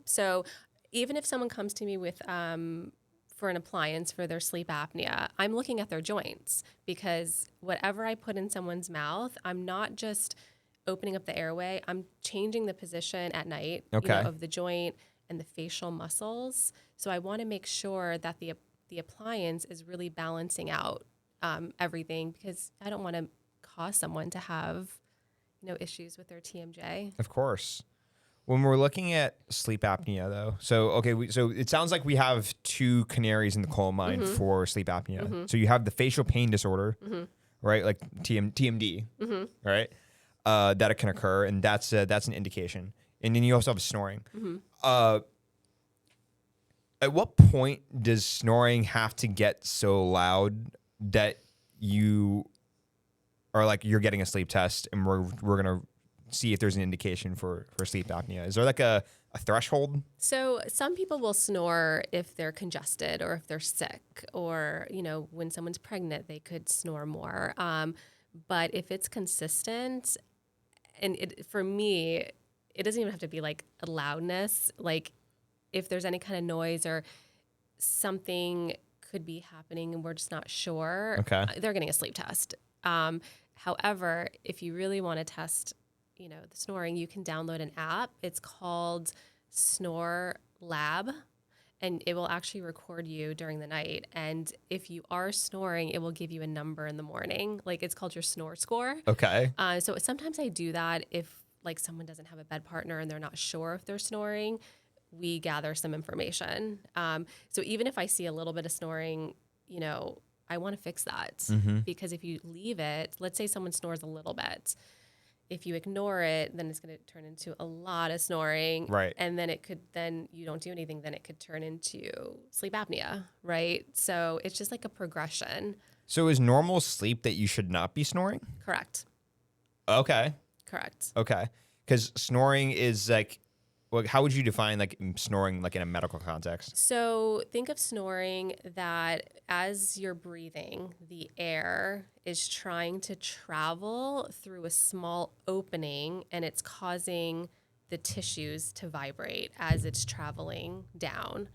So even if someone comes to me with for an appliance for their sleep apnea, I'm looking at their joints because whatever I put in someone's mouth, I'm not just opening up the airway, I'm changing the position at night of the joint and the facial muscles. So I want to make sure that the appliance is really balancing out everything because I don't want to cause someone to have issues with their TMJ. Of course. When we're looking at sleep apnea, though, so it sounds like we have two canaries in the coal mine for sleep apnea. So you have the facial pain disorder, right? Like TMD, right? That it can occur, and that's an indication. And then you also have snoring. At what point does snoring have to get so loud that you are like you're getting a sleep test, and we're gonna see if there's an indication for sleep apnea? Is there like a threshold? So some people will snore if they're congested or if they're sick, or when someone's pregnant, they could snore more. But if it's consistent. And for me, it doesn't even have to be like a loudness. Like if there's any kind of noise or something could be happening and we're just not sure, they're getting a sleep test. However, if you really want to test, the snoring, you can download an app. It's called Snore Lab. And it will actually record you during the night. And if you are snoring, it will give you a number in the morning. Like it's called your snore score. Okay. So sometimes I do that if like someone doesn't have a bed partner and they're not sure if they're snoring. we gather some information. So even if I see a little bit of snoring, I want to fix that because if you leave it, let's say someone snores a little bit. If you ignore it, then it's going to turn into a lot of snoring. Right. And then you don't do anything, then it could turn into sleep apnea, right? So it's just like a progression. So is normal sleep that you should not be snoring? Correct. Okay. Correct. Okay. Because snoring is like, well, how would you define like snoring like in a medical context? So think of snoring that as you're breathing, the air is trying to travel through a small opening and it's causing the tissues to vibrate as it's traveling down.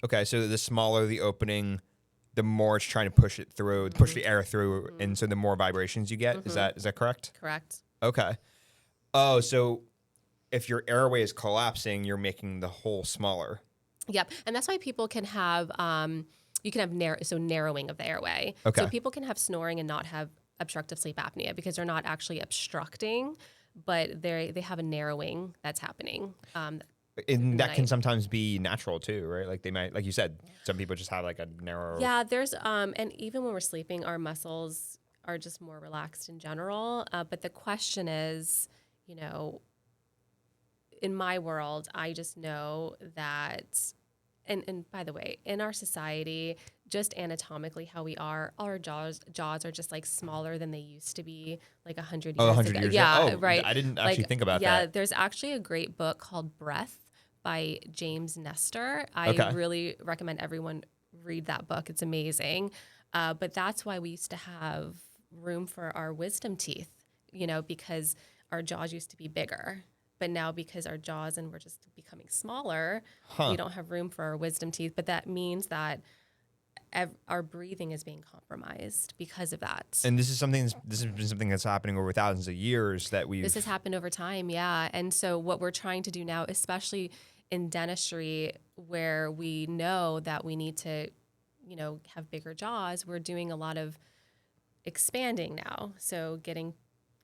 Okay. So the smaller the opening, the more it's trying to push it through, push the air through. And so the more vibrations you get. Is that correct? Correct. Okay. Oh, so if your airway is collapsing, you're making the hole smaller. Yep. And that's why people can have, you can have narrowing of the airway. Okay. So people can have snoring and not have obstructive sleep apnea because they're not actually obstructing, but they have a narrowing that's happening. And that can sometimes be natural too, right? Like they might, like you said, some people just have like a narrow. Yeah, there's, and even when we're sleeping, our muscles are just more relaxed in general. But the question is, in my world, I just know that, and by the way, in our society, just anatomically how we are, our jaws are just like smaller than they used to be like 100 years 100 ago. years Yeah, ago. Oh, right. I didn't actually think about that. Yeah, there's actually a great book called Breath by James Nestor. I really recommend everyone read that book. It's amazing. But that's why we used to have room for our wisdom teeth, because our jaws used to be bigger. But now because our jaws and we're just becoming smaller, we don't have room for our wisdom teeth. But that means that our breathing is being compromised because of that. And this has been something that's happening over thousands of years that This has happened over time, yeah. And so what we're trying to do now, especially in dentistry, where we know that we need to, have bigger jaws, we're doing a lot of expanding now. So getting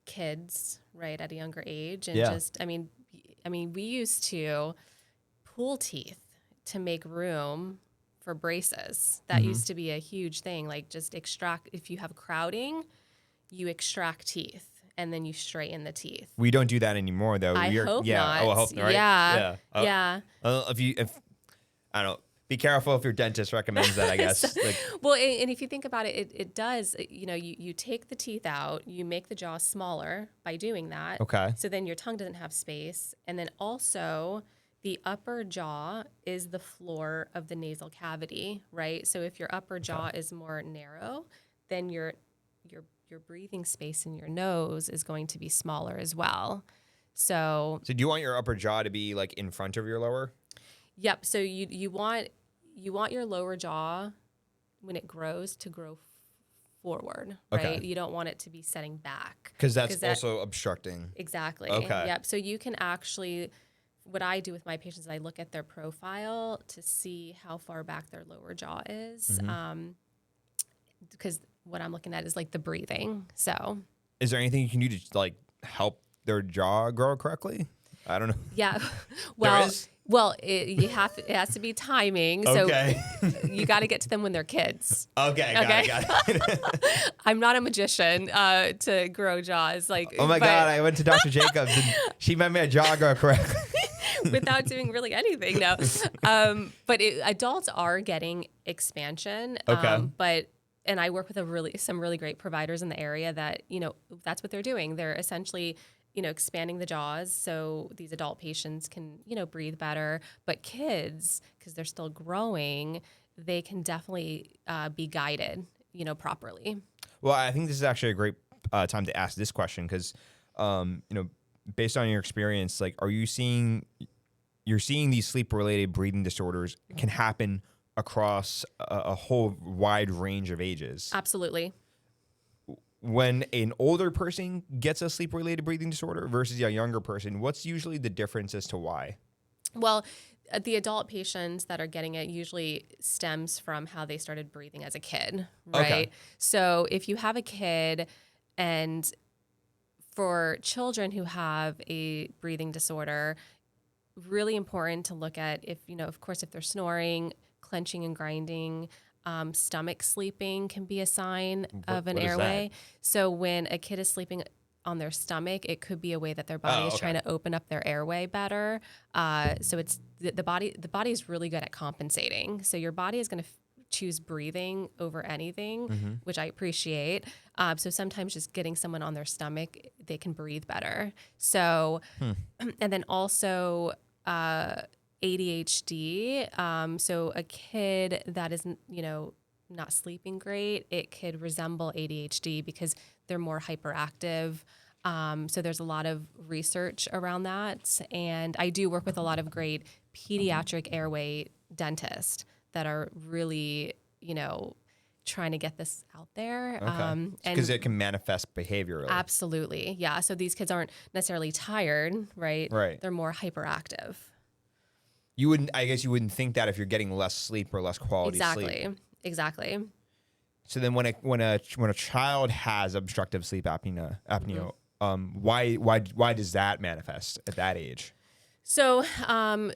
kids right at a younger age and we used to pull teeth to make room for braces. That used to be a huge thing. Like just extract, if you have crowding, you extract teeth and then you straighten the teeth. We don't do that anymore though. I hope not. Oh, I hope not, right? Yeah. Yeah. If I don't know, be careful if your dentist recommends that, I guess. Well, and if you think about it, it does, you take the teeth out, you make the jaw smaller by doing that. Okay. So then your tongue doesn't have space. And then also the upper jaw is the floor of the nasal cavity, right? So if your upper jaw is more narrow, then your breathing space in your nose is going to be smaller as well. So do you want your upper jaw to be like in front of your lower? Yep. So you want your lower jaw when it grows to grow forward, right? Okay. You don't want it to be setting back Because that's also obstructing. Exactly. Okay. Yep. So you can actually, what I do with my patients is I look at their profile to see how far back their lower jaw is, because what I'm looking at is like the breathing. So is there anything you can do to like help their jaw grow correctly? I don't know. Yeah. Well, it has to be timing. Okay. So you got to get to them when they're kids. Okay. Got it. I'm not a magician to grow jaws. Oh my God, I went to Dr. Jacobs and she made my jaw grow correctly. Without doing really anything, no. But adults are getting expansion. Okay. And I work with some really great providers in the area that, that's what they're doing. They're essentially expanding the jaws so these adult patients can, breathe better. But kids, because they're still growing, they can definitely be guided, properly. Well, I think this is actually a great time to ask this question because, based on your experience, like, you're seeing these sleep-related breathing disorders can happen across a whole wide range of ages. Absolutely. When an older person gets a sleep-related breathing disorder versus a younger person, what's usually the difference as to why? Well, the adult patients that are getting it usually stems from how they started breathing as a kid, right? Okay. So if you have a kid, and for children who have a breathing disorder, really important to look at if, of course, if they're snoring, clenching and grinding, stomach sleeping can be a sign of an what is airway. that? So when a kid is sleeping on their stomach, it could be a way that their body is trying to open up their airway better. So it's the body is really good at compensating. So your body is going to choose breathing over anything, which I appreciate. So sometimes just getting someone on their stomach, they can breathe better. So, and then also ADHD. So a kid that is, not sleeping great, it could resemble ADHD because they're more hyperactive. So there's a lot of research around that. And I do work with a lot of great pediatric airway dentists that are really, trying to get this out there. Okay. Because it can manifest behaviorally. Absolutely. Yeah. So these kids aren't necessarily tired, right? Right. They're more hyperactive. I guess you wouldn't think that if you're getting less sleep or less quality sleep. Exactly. So then when a child has obstructive sleep apnea, why does that manifest at that age? So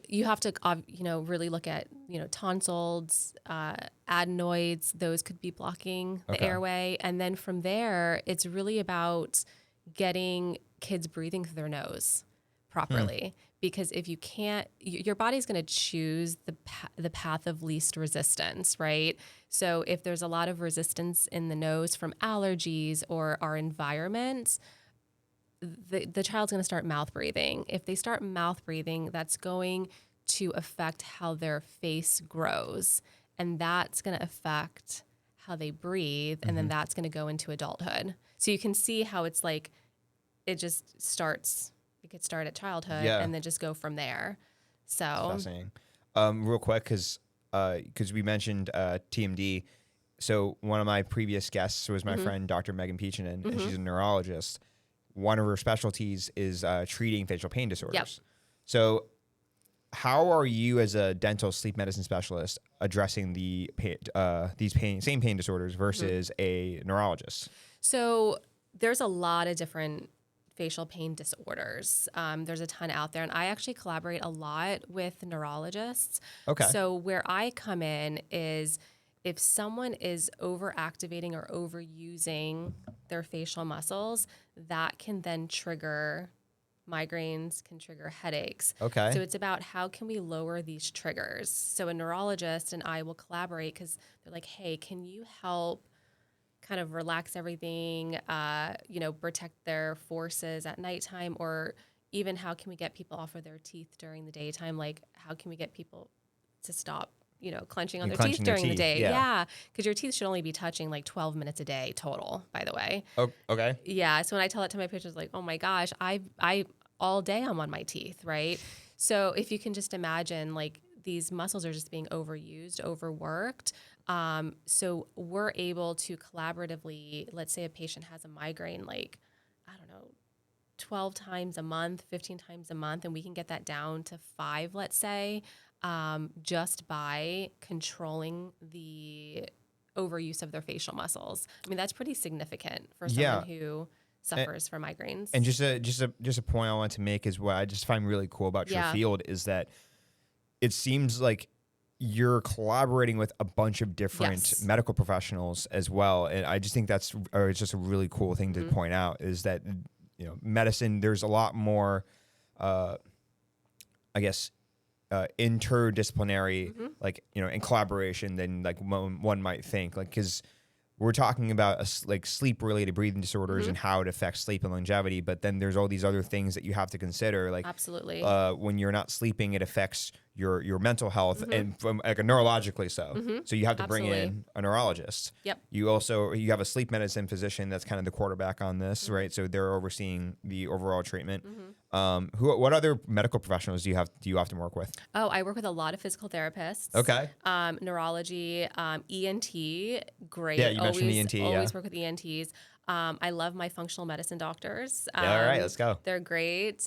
you have to, really look at, tonsils, adenoids. Those could be blocking the airway. And then from there, it's really about getting kids breathing through their nose properly. Because if you can't, your body's going to choose the path of least resistance, right? So if there's a lot of resistance in the nose from allergies or our environment, the child's going to start mouth breathing. If they start mouth breathing, that's going to affect how their face grows. And that's going to affect how they breathe. And then that's going to go into adulthood. So you can see how it's like, it just starts, it could start at childhood and then just go from there. So Fascinating. Real quick, because we mentioned TMD. So one of my previous guests was my friend, Dr. Megan Peachinen, and she's a neurologist. One of her specialties is treating facial pain disorders. Yep. So how are you as a dental sleep medicine specialist addressing these same pain disorders versus a neurologist? So there's a lot of different facial pain disorders. There's a ton out there, and I actually collaborate a lot with neurologists. Okay. So where I come in is if someone is overactivating or overusing their facial muscles, that can then trigger migraines, can trigger headaches. Okay. So it's about how can we lower these triggers. So a neurologist and I will collaborate because they're like, hey, can you help kind of relax everything, protect their forces at nighttime, or even how can we get people off of their teeth during the daytime? Like how can we get people to stop clenching on their teeth during the day. Yeah. Because your teeth should only be touching like 12 minutes a day total, by the way. Oh, okay. Yeah. So when I tell that to my patients, like, oh my gosh, I all day I'm on my teeth, right? So if you can just imagine, like, these muscles are just being overused, overworked. So we're able to collaboratively, let's say a patient has a migraine, like, 12 times a month, 15 times a month, and we can get that down to 5, let's say, just by controlling the overuse of their facial muscles. I mean, that's pretty significant for someone who suffers from migraines. And just a point I want to make is what I just find really cool about your field is that it seems like you're collaborating with a bunch of different medical professionals as well. And I just think it's just a really cool thing to point out is that, medicine, there's a lot more, interdisciplinary, in collaboration than like one might think, because we're talking about sleep-related breathing disorders and how it affects sleep and longevity, but then there's all these other things that you have to consider. Like, absolutely, when you're not sleeping, it affects your mental health and from like a neurologically so. So you have to bring in a neurologist. Yep. You have a sleep medicine physician that's kind of the quarterback on this, right? So they're overseeing the overall treatment. What other medical professionals do you often work with? Oh, I work with a lot of physical therapists. Okay. Neurology, ENT, great. Yeah, you mentioned ENT. Always work with ENTs. I love my functional medicine doctors. All right, let's go. They're great.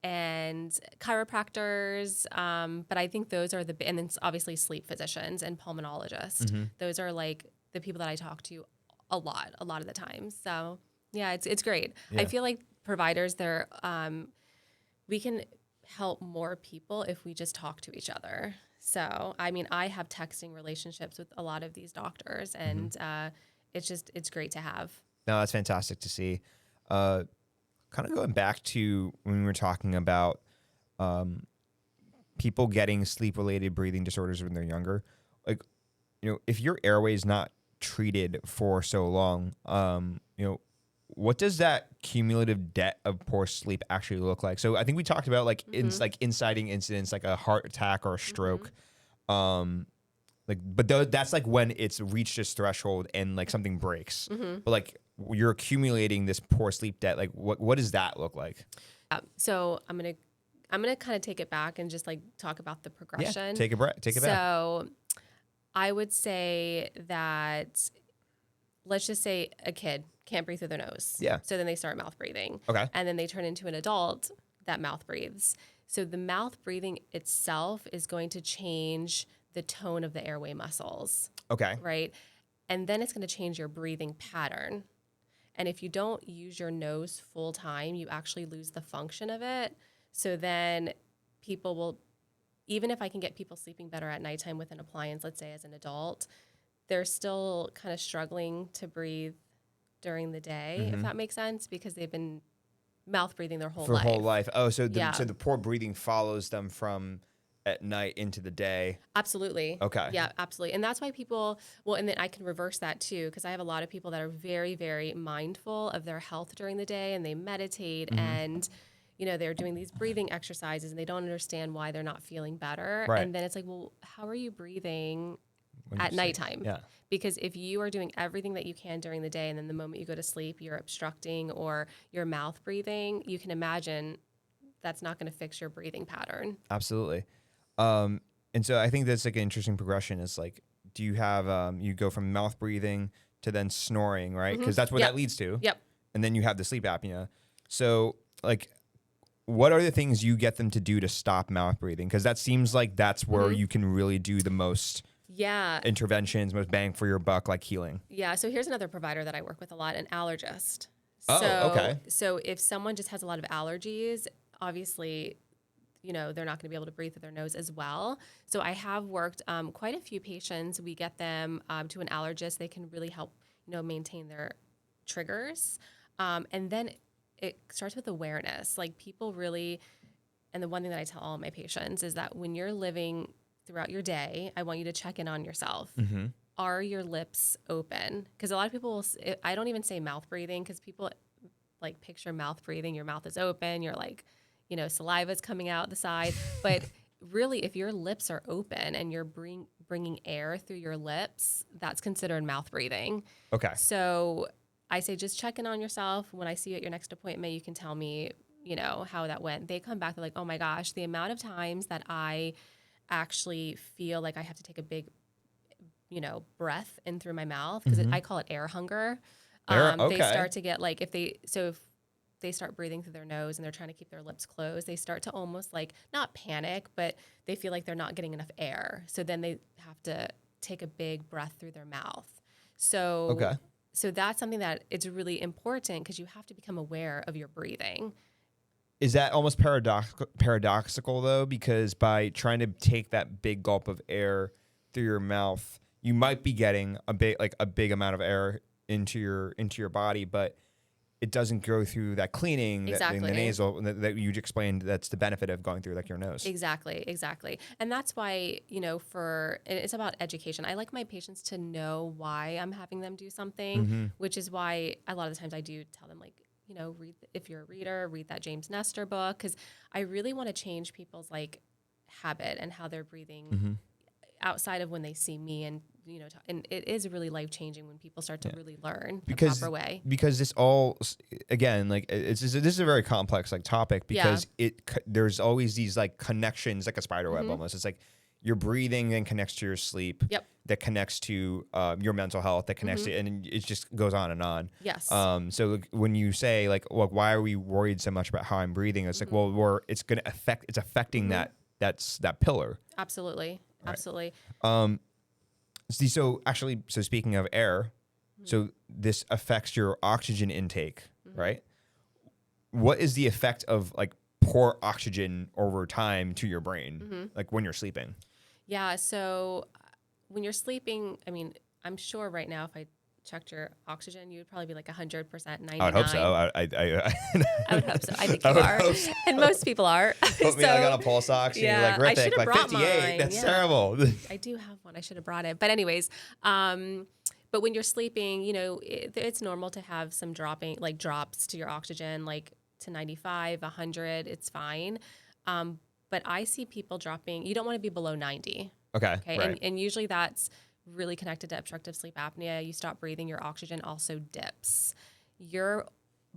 And chiropractors. But I think those are and then obviously sleep physicians and pulmonologists. Those are like the people that I talk to a lot of the time. So yeah, it's great. Yeah. I feel like providers, we can help more people if we just talk to each other. So, I mean, I have texting relationships with a lot of these doctors, and it's great to have. No, that's fantastic to see. Kind of going back to when we were talking about people getting sleep-related breathing disorders when they're younger, like, if your airway is not treated for so long, what does that cumulative debt of poor sleep actually look like? So I think we talked about like inciting incidents, like a heart attack or a stroke. That's like when it's reached this threshold and like something breaks. But like you're accumulating this poor sleep debt. Like what does that look like? So I'm gonna kind of take it back and just like talk about the progression. Yeah, take it back. So I would say that, let's just say a kid can't breathe through their nose. Yeah. So then they start mouth breathing. Okay. And then they turn into an adult that mouth breathes. So the mouth breathing itself is going to change the tone of the airway muscles. Okay. Right. And then it's going to change your breathing pattern. And if you don't use your nose full time, you actually lose the function of it. So then people will, even if I can get people sleeping better at nighttime with an appliance, let's say as an adult, they're still kind of struggling to breathe during the day, if that makes sense, because they've been mouth breathing their whole life. Oh, so the poor breathing follows them from at night into the day. Absolutely. Okay. Yeah, absolutely. And that's why people, and then I can reverse that too, because I have a lot of people that are very, very mindful of their health during the day, and they meditate and they're doing these breathing exercises, and they don't understand why they're not feeling better. Right. And then it's like, well, how are you breathing When at you nighttime? Yeah. Because if you are doing everything that you can during the day, and then the moment you go to sleep, you're obstructing or you're mouth breathing, you can imagine that's not going to fix your breathing pattern. Absolutely. And so I think that's like an interesting progression. Is like, do you have you go from mouth breathing to then snoring, right? Because that's what that leads to. Yep. And then you have the sleep apnea. So like, what are the things you get them to do to stop mouth breathing? Because that seems like that's where you can really do the most interventions, most bang for your buck, like healing. Yeah. So here's another provider that I work with a lot, an allergist. Oh, okay. So if someone just has a lot of allergies, obviously, they're not going to be able to breathe through their nose as well. So I have worked quite a few patients. We get them to an allergist. They can really help, maintain their triggers. And then it starts with awareness. Like people really, and the one thing that I tell all of my patients is that when you're living throughout your day, I want you to check in on yourself. Are your lips open? Because a lot of people I don't even say mouth breathing, because people like picture mouth breathing. Your mouth is open. You're like, saliva's coming out the side. But really, if your lips are open and you're bringing air through your lips, that's considered mouth breathing. Okay. So I say just check in on yourself. When I see you at your next appointment, you can tell me, how that went. They come back, they're like, oh my gosh, the amount of times that I actually feel like I have to take a big, breath in through my mouth, because I call it air hunger. Okay. They start to get like, if they start breathing through their nose and they're trying to keep their lips closed, they start to almost like not panic, but they feel like they're not getting enough air. So then they have to take a big breath through their mouth. So that's something that it's really important, because you have to become aware of your breathing. Is that almost paradoxical though? Because by trying to take that big gulp of air through your mouth, you might be getting a big amount of air into your body, but it doesn't go through that cleaning in the nasal that you explained. That's the benefit of going through like your nose. Exactly. And that's why, it's about education. I like my patients to know why I'm having them do something, which is why a lot of the times I do tell them, like, if you're a reader, read that James Nestor book, because I really want to change people's like habit and how they're breathing outside of when they see me. And and it is really life-changing when people start to really learn the proper way. Because this all, again, like this is a very complex like topic, because there's always these like connections, like a spider web almost. It's like your breathing then connects to your sleep, that connects to your mental health, that connects to, and it just goes on and on. Yes. So when you say like, well, why are we worried so much about how I'm breathing? It's like, well, it's affecting that pillar. Absolutely. Right. Absolutely. So speaking of air, so this affects your oxygen intake, right? What is the effect of like poor oxygen over time to your brain, like when you're sleeping? Yeah. So when you're sleeping, I mean, I'm sure right now if I checked your oxygen, you would probably be like 100%, 99. I would hope so. I would hope so. I think I you would are. hope so. And most people are. Put me like on a pulse ox and yeah, you're like, I Hrithik, should have like brought 58. mine. That's Yeah. terrible. I do have one. I should have brought it. But anyways, but when you're sleeping, you know, it's normal to have some drops to your oxygen, like to 95, 100. It's fine. But I see people dropping. You don't want to be below 90. Okay. Okay. Right. And usually that's really connected to obstructive sleep apnea. You stop breathing, your oxygen also dips. Your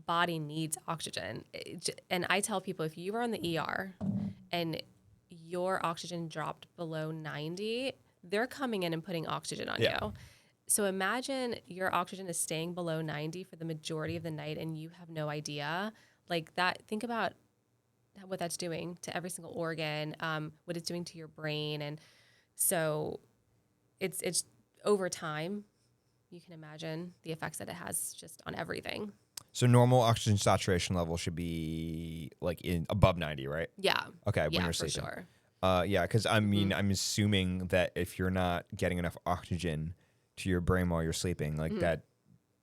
body needs oxygen. And I tell people, if you were on the ER and your oxygen dropped below 90, they're coming in and putting oxygen on you. So imagine your oxygen is staying below 90 for the majority of the night and you have no idea. Like that, think about what that's doing to every single organ, what it's doing to your brain. And so it's over time, you can imagine the effects that it has just on everything. So normal oxygen saturation level should be like above 90, right? Yeah. Okay. When Yeah, you're for sleeping. sure. Yeah. Cause I mean, I'm assuming that if you're not getting enough oxygen to your brain while you're sleeping, like that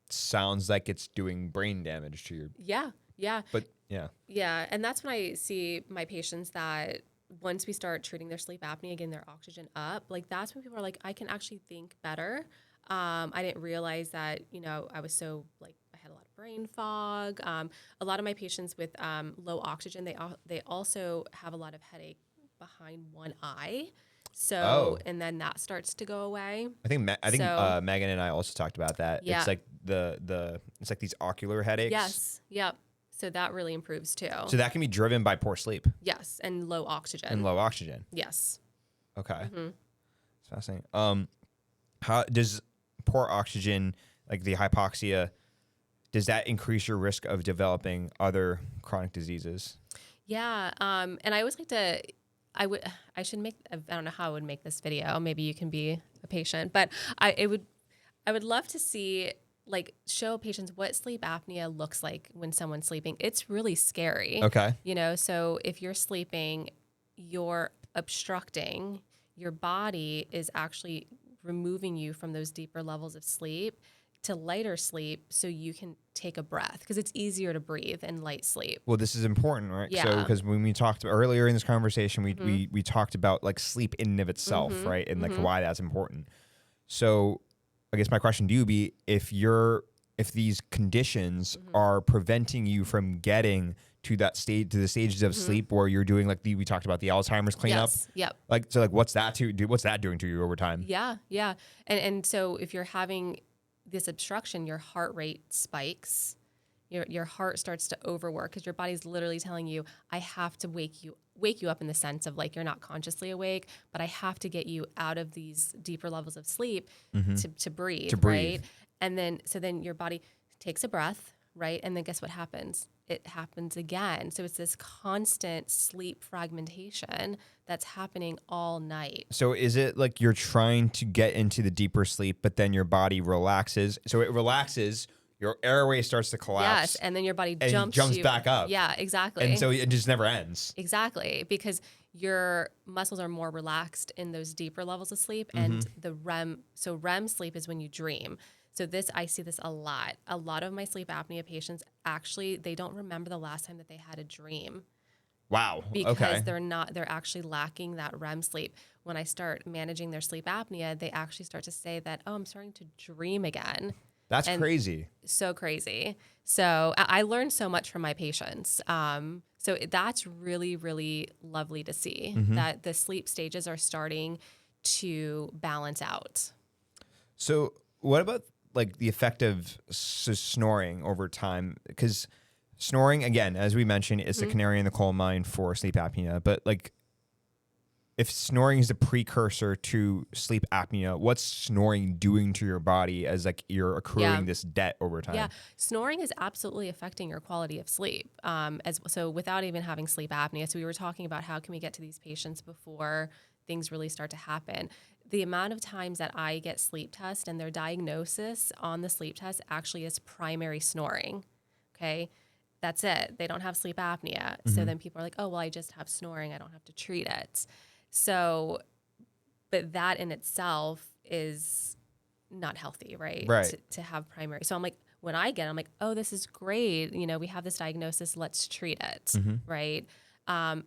sounds like it's doing brain damage to your. Yeah. Yeah. But yeah. Yeah. And that's when I see my patients that once we start treating their sleep apnea, getting their oxygen up, like that's when people are like, I can actually think better. I didn't realize that, you know, I was so like, I had a lot of brain fog. A lot of my patients with low oxygen, they also have a lot of headache behind one eye. So, and then that starts to go away. I think Megan and I also talked about that. Yeah. It's like it's like these ocular headaches. Yes. Yep. So that really improves too. So that can be driven by poor sleep Yes. And low oxygen. and low oxygen. Yes. Okay. It's fascinating. How does poor oxygen, like the hypoxia, does that increase your risk of developing other chronic diseases? Yeah. And I always like to, I don't know how I would make this video. Maybe you can be a patient, but I would love to see, like, show patients what sleep apnea looks like when someone's sleeping. It's really scary. Okay. You know, so if you're sleeping, you're obstructing, your body is actually removing you from those deeper levels of sleep to lighter sleep so you can take a breath because it's easier to breathe in light sleep. Well, this is important, right? Yeah. So because when we talked earlier in this conversation, we talked about like sleep in and of itself, right? And like why that's important. So I guess my question to you would be if these conditions are preventing you from getting to that stage, to the stages of sleep where you're doing like we talked about the Alzheimer's cleanup. Yes. Yep. Like, so like what's that doing to you over time? Yeah. Yeah. And so if you're having this obstruction, your heart rate spikes, your heart starts to overwork because your body's literally telling you, I have to wake you up in the sense of like, you're not consciously awake, but I have to get you out of these deeper levels of sleep to breathe. Right. And then your body takes a breath, right? And then guess what happens? It happens again. So it's this constant sleep fragmentation that's happening all night. So is it like you're trying to get into the deeper sleep, but then your body relaxes? So it relaxes, your airway starts to collapse. Yes, and then your body jumps back up. Yeah, exactly. And so it just never ends. Exactly, because your muscles are more relaxed in those deeper levels of sleep, and the REM. So REM sleep is when you dream. So I see this a lot. A lot of my sleep apnea patients actually, they don't remember the last time that they had a dream. Wow. Because they're actually lacking that REM sleep. When I start managing their sleep apnea, they actually start to say that, oh, I'm starting to dream again. That's crazy. So crazy. So I learned so much from my patients. So that's really, really lovely to see that the sleep stages are starting to balance out. So what about like the effect of snoring over time? Because snoring, again, as we mentioned, is the canary in the coal mine for sleep apnea. But like, if snoring is the precursor to sleep apnea, what's snoring doing to your body as like you're accruing this debt over time? Yeah, snoring is absolutely affecting your quality of sleep. So without even having sleep apnea. So we were talking about how can we get to these patients before things really start to happen. The amount of times that I get sleep tests and their diagnosis on the sleep test actually is primary snoring. Okay. that's it. They don't have sleep apnea. So then people are like, oh, well, I just have snoring. I don't have to treat it. So, but that in itself is not healthy, right? Right. To have primary. So I'm like, when I get it, I'm like, oh, this is great. You know, we have this diagnosis. Let's treat it, right?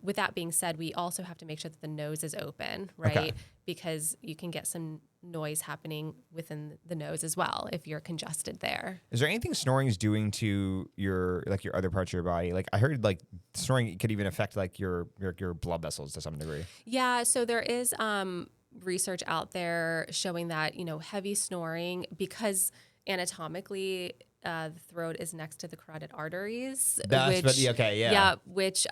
With that being said, we also have to make sure that the nose is open, right? Okay. Because you can get some noise happening within the nose as well if you're congested there. Is there anything snoring is doing to your other parts of your body? Like I heard like snoring could even affect like your blood vessels to some degree. Yeah, so there is research out there showing that, you know, heavy snoring, because anatomically the throat is next to the carotid arteries, which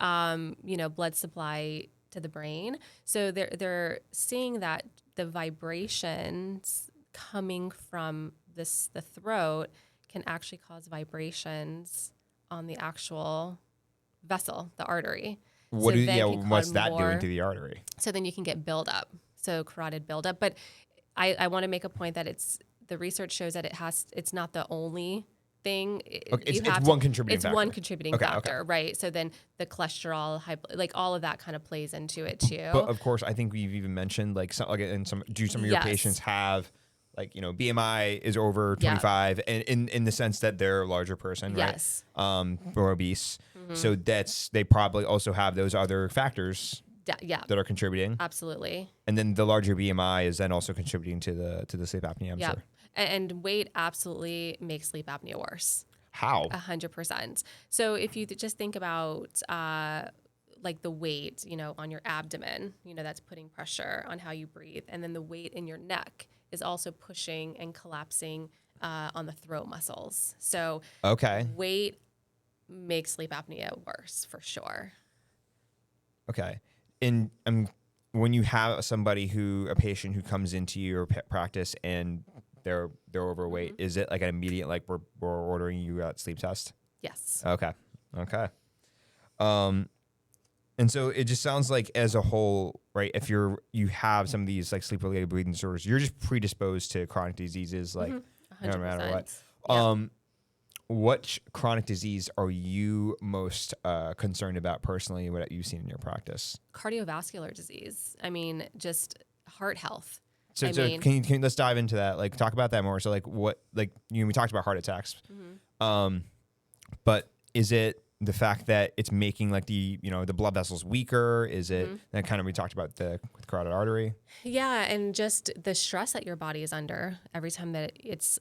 you know, blood supply to the brain. So they're seeing that the vibrations coming from the throat can actually cause vibrations on the actual vessel, the artery. What's that doing to the artery? So then you can get buildup, so carotid buildup. But I want to make a point that the research shows that it's not the only thing. Okay, it's one contributing factor. It's one contributing factor, right? So then the cholesterol, like all of that kind of plays into it too. But of course, I think we've even mentioned like some of your patients have like, you know, BMI is over 25 and in the sense that they're a larger person, right? Yes. Or obese. So they probably also have those other factors that are contributing. Absolutely. And then the larger BMI is then also contributing to the sleep apnea, I'm sure. And weight absolutely makes sleep apnea worse. How? 100%. So if you just think about like the weight, you know, on your abdomen, you know, that's putting pressure on how you breathe. And then the weight in your neck is also pushing and collapsing on the throat muscles. So weight makes sleep apnea worse for sure. Okay. And when you have a patient who comes into your practice and they're overweight, is it like an immediate, like we're ordering you a sleep test? Yes. Okay. And so it just sounds like as a whole, right? If you have some of these like sleep related breathing disorders, you're just predisposed to chronic diseases, like no matter what. Yeah. What chronic disease are you most concerned about personally? What you've seen in your practice? Cardiovascular disease. I mean, just heart health. So can you let's dive into that? Like talk about that more. So like what, like, you know, we talked about heart attacks, but is it the fact that it's making like the blood vessels weaker? Is it that kind of, we talked about the carotid artery? Yeah, and just the stress that your body is under every time that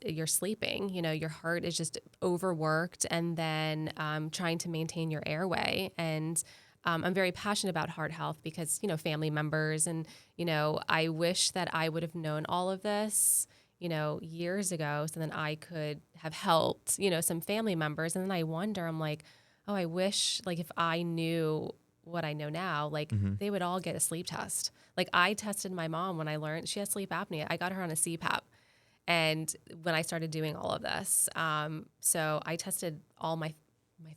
you're sleeping. You know, your heart is just overworked, and then trying to maintain your airway. And I'm very passionate about heart health because, you know, family members, and, you know, I wish that I would have known all of this, you know, years ago, so then I could have helped, you know, some family members. And then I wonder, I'm like, oh, I wish, like, if I knew what I know now, like, they would all get a sleep test. Like, I tested my mom when I learned she has sleep apnea. I got her on a CPAP. And when I started doing all of this, so I tested all my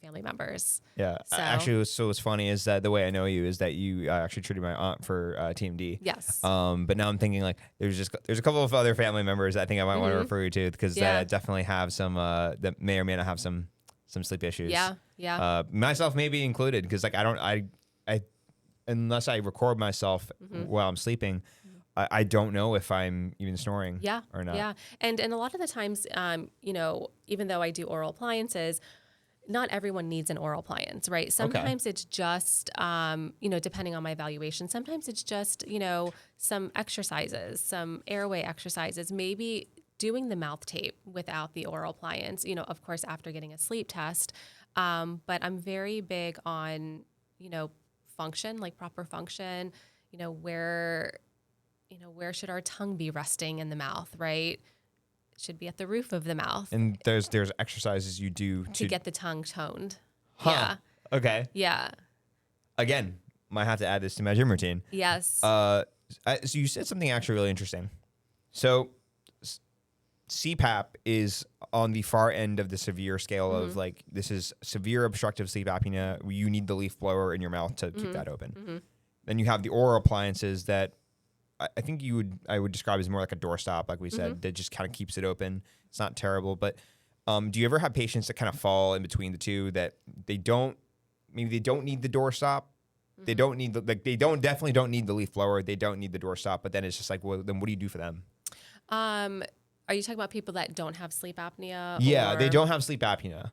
family members. Yeah. Actually, what's funny is that the way I know you is that you actually treated my aunt for TMD. Yes. But now I'm thinking like there's a couple of other family members I think I might want to refer you to, because that definitely have some that may or may not have some sleep issues. Yeah. Myself maybe included, because like I unless I record myself while I'm sleeping, I don't know if I'm even snoring or not. Yeah. And a lot of the times, you know, even though I do oral appliances, not everyone needs an oral appliance, right? Sometimes it's just, you know, depending on my evaluation, sometimes it's just, you know, some exercises, some airway exercises, maybe doing the mouth tape without the oral appliance, you know, of course, after getting a sleep test. But I'm very big on, you know, function, like proper function, you know, where should our tongue be resting in the mouth, right? It should be at the roof of the mouth. And there's exercises you do to get the tongue toned. Huh. Yeah. Okay. Yeah. Again, might have to add this to my gym routine. Yes. So you said something actually really interesting. So CPAP is on the far end of the severe scale of like, this is severe obstructive sleep apnea. You need the leaf blower in your mouth to keep that open. Then you have the oral appliances that I think I would describe as more like a doorstop, like we said, that just kind of keeps it open. It's not terrible, but Do you ever have patients that kind of fall in between the two, that they don't need the doorstop? They don't need definitely don't need the leaf blower. They don't need the doorstop, but then it's just like, well, then what do you do for them? Are you talking about people that don't have sleep apnea? Yeah, they don't have sleep apnea.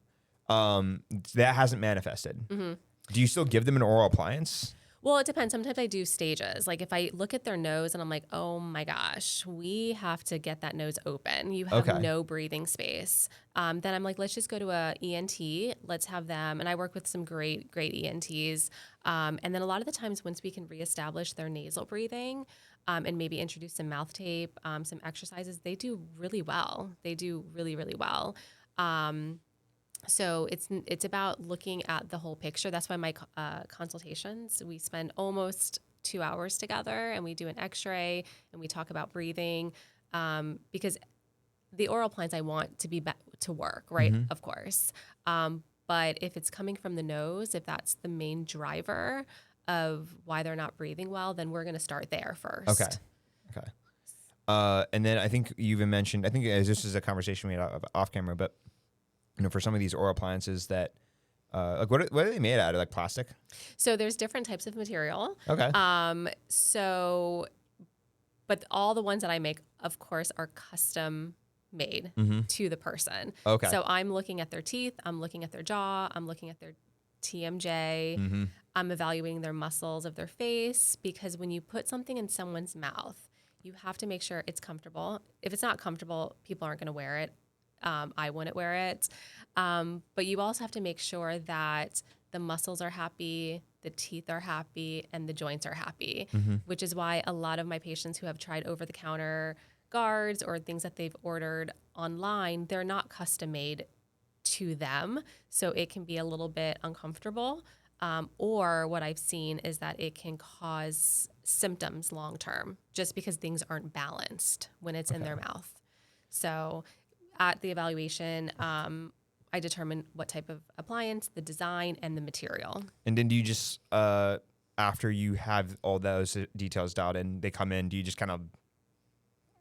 That hasn't manifested. Do you still give them an oral appliance? Well, it depends. Sometimes I do stages. Like if I look at their nose and I'm like, oh my gosh, we have to get that nose open. You have no breathing space. Then I'm like, let's just go to a ENT. Let's have them. And I work with some great ENTs. And then a lot of the times once we can reestablish their nasal breathing and maybe introduce some mouth tape, some exercises, they do really well. They do really, really well. So it's about looking at the whole picture. That's why my consultations, we spend almost 2 hours together and we do an x-ray and we talk about breathing because the oral appliance I want to be to work, right? Of course. But if it's coming from the nose, if that's the main driver of why they're not breathing well, then we're going to start there first. Okay. And then I think you even mentioned, I think this is a conversation we had off camera, but for some of these oral appliances that, like what are they made out of? Like plastic? So there's different types of material. Okay. But all the ones that I make, of course, are custom made to the person. Okay. So I'm looking at their teeth, I'm looking at their jaw, I'm looking at their TMJ, I'm evaluating their muscles of their face, because when you put something in someone's mouth, you have to make sure it's comfortable. If it's not comfortable, people aren't going to wear it. I wouldn't wear it. But you also have to make sure that the muscles are happy, the teeth are happy, and the joints are happy, which is why a lot of my patients who have tried over-the-counter guards or things that they've ordered online, they're not custom made to them. So it can be a little bit uncomfortable. Or what I've seen is that it can cause symptoms long-term just because things aren't balanced when it's in their mouth. So at the evaluation, I determine what type of appliance, the design, and the material. And then do you just, after you have all those details dialed in, they come in, do you just kind of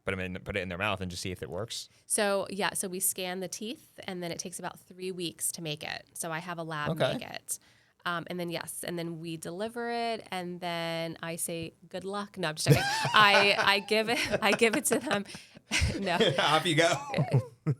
put it in their mouth and just see if it works? So we scan the teeth, and then it takes about 3 weeks to make it. So I have a lab make it. And then we deliver it, and then I say good luck. No, I'm just joking. I give it to them. No, off you go.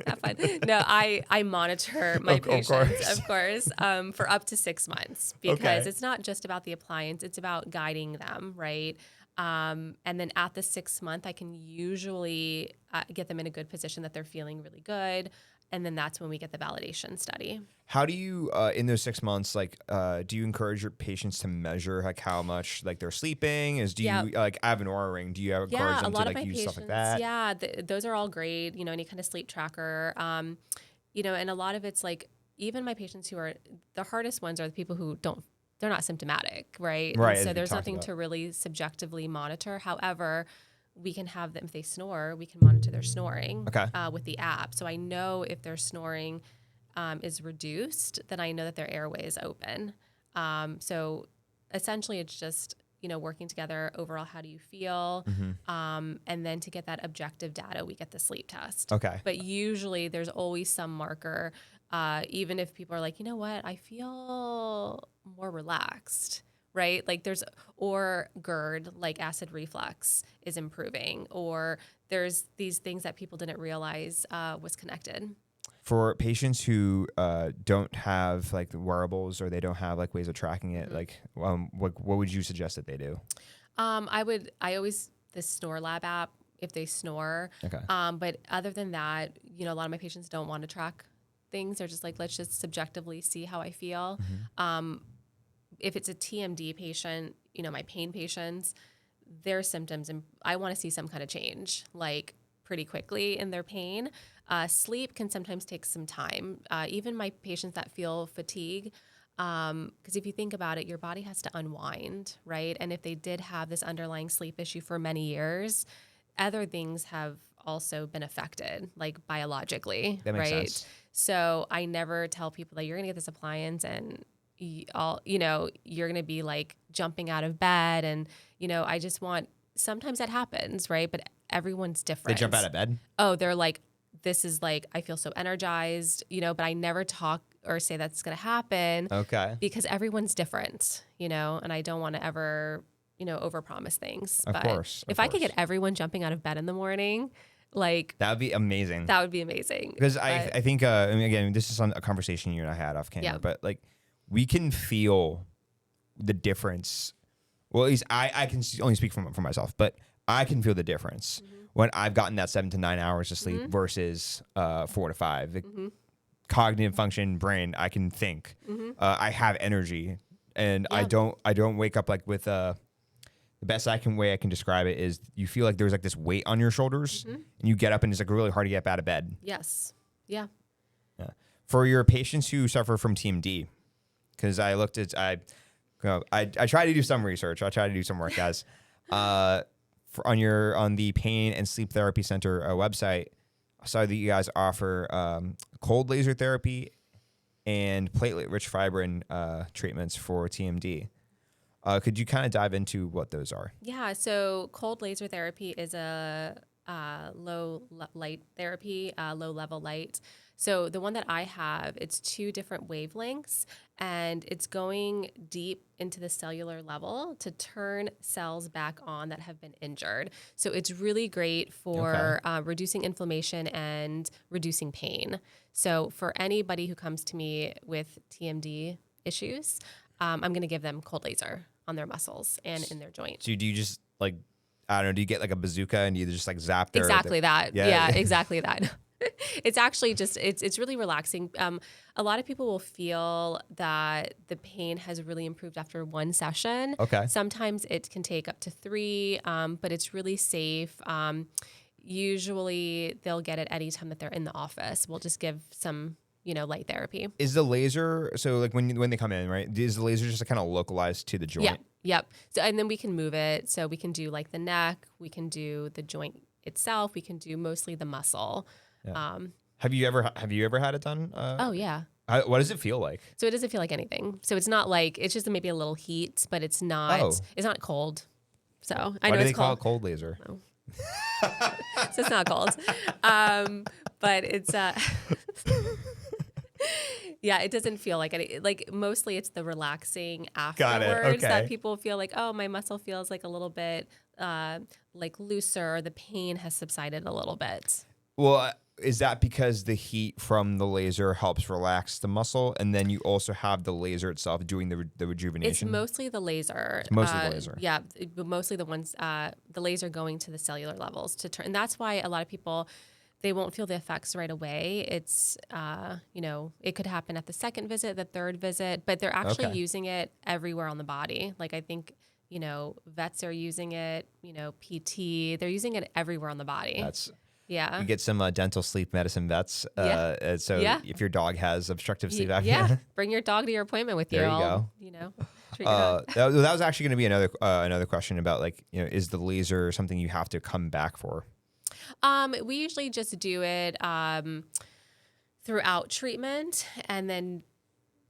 Not fun. No, I monitor my patients, of course, for up to 6 months, because it's not just about the appliance; it's about guiding them, right? And then at the 6th month, I can usually get them in a good position that they're feeling really good. And then that's when we get the validation study. How do you, in those 6 months, do you encourage your patients to measure like how much like they're sleeping? Do you like I have an Oura ring? Do you encourage them to like use stuff like that? Yeah, those are all great. Any kind of sleep tracker. And a lot of it's like even my patients who are the hardest ones are the people who they're not symptomatic, right? Right. So there's nothing to really subjectively monitor. However, we can have them, if they snore, we can monitor their snoring with the app. So I know if their snoring is reduced, then I know that their airway is open. So essentially it's just, working together overall, how do you feel? And then to get that objective data, we get the sleep test. Okay. But usually there's always some marker, even if people are like, you know what, I feel more relaxed. Right? Like or GERD, like acid reflux is improving, or there's these things that people didn't realize was connected. For patients who don't have like the wearables, or they don't have like ways of tracking it, what would you suggest that they do? The Snore Lab app, if they snore. Okay. But other than that, a lot of my patients don't want to track things. They're just like, let's just subjectively see how I feel. If it's a TMD patient, my pain patients, their symptoms, and I want to see some kind of change, like pretty quickly in their pain. Sleep can sometimes take some time. Even my patients that feel fatigue, because if you think about it, your body has to unwind, right? And if they did have this underlying sleep issue for many years, other things have also been affected, like biologically, that makes sense. So I never tell people that you're going to get this appliance and you're going to be like jumping out of bed. And, I just want, sometimes that happens, right? But everyone's different. They jump out of bed? Oh, they're like, this is like, I feel so energized, but I never talk or say that's going to happen. Okay. Because everyone's different, and I don't want to ever, overpromise things. Of course. If I could get everyone jumping out of bed in the morning, like that would be amazing. That would be amazing. Because I think, I mean, again, this is a conversation you and I had off camera, but like we can feel the difference. Well, at least I can only speak for myself, but I can feel the difference when I've gotten that 7 to 9 hours of sleep versus 4 to 5. The cognitive function, brain, I can think. I have energy, and I don't wake up like with the best way I can describe it is you feel like there's like this weight on your shoulders, and you get up and it's like really hard to get up out of bed. Yes. Yeah. For your patients who suffer from TMD, because I looked at I try to do some research. I try to do some work, guys. On the Pain and Sleep Therapy Center website, I saw that you guys offer cold laser therapy and platelet-rich fibrin treatments for TMD. Could you kind of dive into what those are? Yeah. So cold laser therapy is a low light therapy, low level light. So the one that I have, it's 2 different wavelengths, and it's going deep into the cellular level to turn cells back on that have been injured. So it's really great for reducing inflammation and reducing pain. So for anybody who comes to me with TMD issues, I'm going to give them cold laser on their muscles and in their joints. So do you just like, I don't know, do you get like a bazooka and you just like zap their... Exactly that. Yeah, exactly that. It's actually just, it's really relaxing. A lot of people will feel that the pain has really improved after 1 session. Okay. Sometimes it can take up to 3, but it's really safe. Usually they'll get it anytime that they're in the office. We'll just give some, light therapy. Is the laser, so like when they come in, right, is the laser just kind of localized to the joint? Yeah. Yep. So, and then we can move it. So we can do like the neck, we can do the joint itself, we can do mostly the muscle. Yeah. Have you ever had it done? Oh yeah. What does it feel like? So it doesn't feel like anything. So it's not like, it's just maybe a little heat, but it's not cold. So I know it's Why do they call cold. it cold laser? Oh. So it's not cold. But it's, yeah, it doesn't feel like it. Like mostly it's the relaxing afterwards that people feel like, oh, my muscle feels like a little bit like looser. The pain has subsided a little bit. Well, is that because the heat from the laser helps relax the muscle, and then you also have the laser itself doing the rejuvenation? It's mostly the laser. It's mostly the laser. Yeah, but mostly the ones, the laser going to the cellular levels to turn. And that's why a lot of people, they won't feel the effects right away. It's, it could happen at the 2nd visit, the 3rd visit, but they're actually using it everywhere on the body. Like I think, vets are using it, PT, they're using it everywhere on the body. Yeah. You get some dental sleep medicine vets. So if your dog has obstructive sleep apnea. Bring your dog to your appointment with you. There you go. Treat your dog. That was actually going to be another question about like, is the laser something you have to come back for? We usually just do it throughout treatment, and then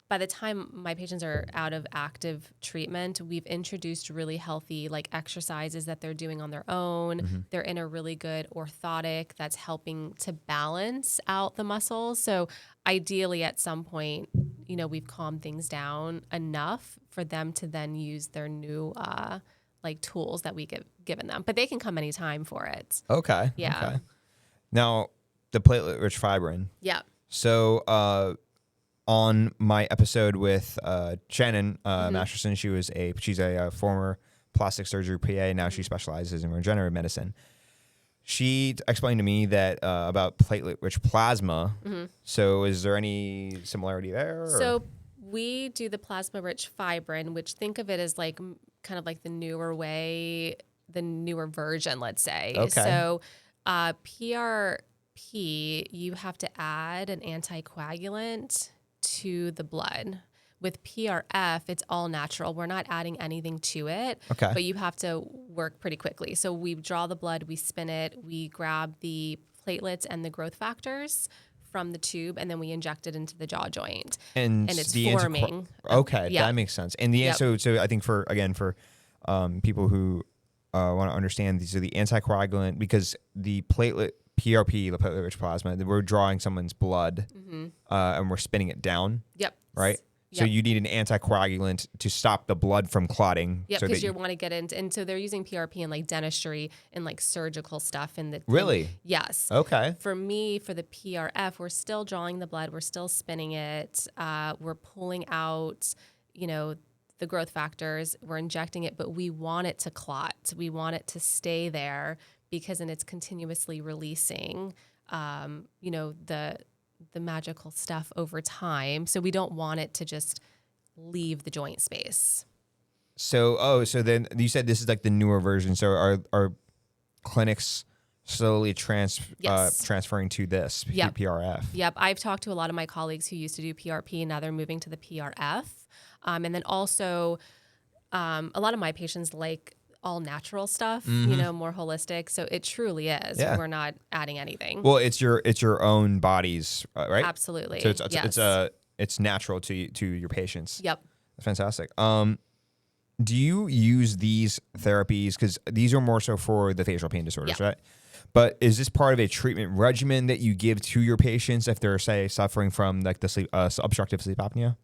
by the time my patients are out of active treatment, we've introduced really healthy like exercises that they're doing on their own. They're in a really good orthotic that's helping to balance out the muscles. So ideally at some point, we've calmed things down enough for them to then use their new like tools that we given them, but they can come anytime for it. Okay. Yeah. Okay. Now the platelet-rich fibrin. Yeah. So, on my episode with Shannon Masterson, she's a former plastic surgery PA. Now she specializes in regenerative medicine. She explained to me that about platelet-rich plasma. So is there any similarity there? Or? So we do the plasma-rich fibrin, which think of it as like kind of like the newer way, the newer version, let's say. Okay. So PRP, you have to add an anticoagulant to the blood. With PRF, it's all natural. We're not adding anything to it, but you have to work pretty quickly. So we draw the blood, we spin it, we grab the platelets and the growth factors from the tube, and then we inject it into the jaw joint. And it's forming. That makes sense. And so I think for people who want to understand, these are the anticoagulant, because the platelet PRP, the platelet-rich plasma, we're drawing someone's blood and we're spinning it down. Yep. Right? So you need an anticoagulant to stop the blood from clotting. Yeah, because you want to get into, and so they're using PRP in like dentistry and like surgical stuff. Really? Yes. Okay. For me, for the PRF, we're still drawing the blood. We're still spinning it. We're pulling out, the growth factors. We're injecting it, but we want it to clot. We want it to stay there because then it's continuously releasing, the magical stuff over time. So we don't want it to just leave the joint space. So then you said this is like the newer version. So are clinics slowly transferring to this PRF? Yep. I've talked to a lot of my colleagues who used to do PRP. Now they're moving to the PRF. And then also a lot of my patients like all natural stuff, more holistic. So it truly is. Yeah. We're not adding anything. Well, it's your own body's, right? Absolutely. So it's natural to your patients. Yep. That's fantastic. Do you use these therapies, because these are more so for the facial pain disorders, right? But is this part of a treatment regimen that you give to your patients if they're, say, suffering from like the obstructive sleep apnea?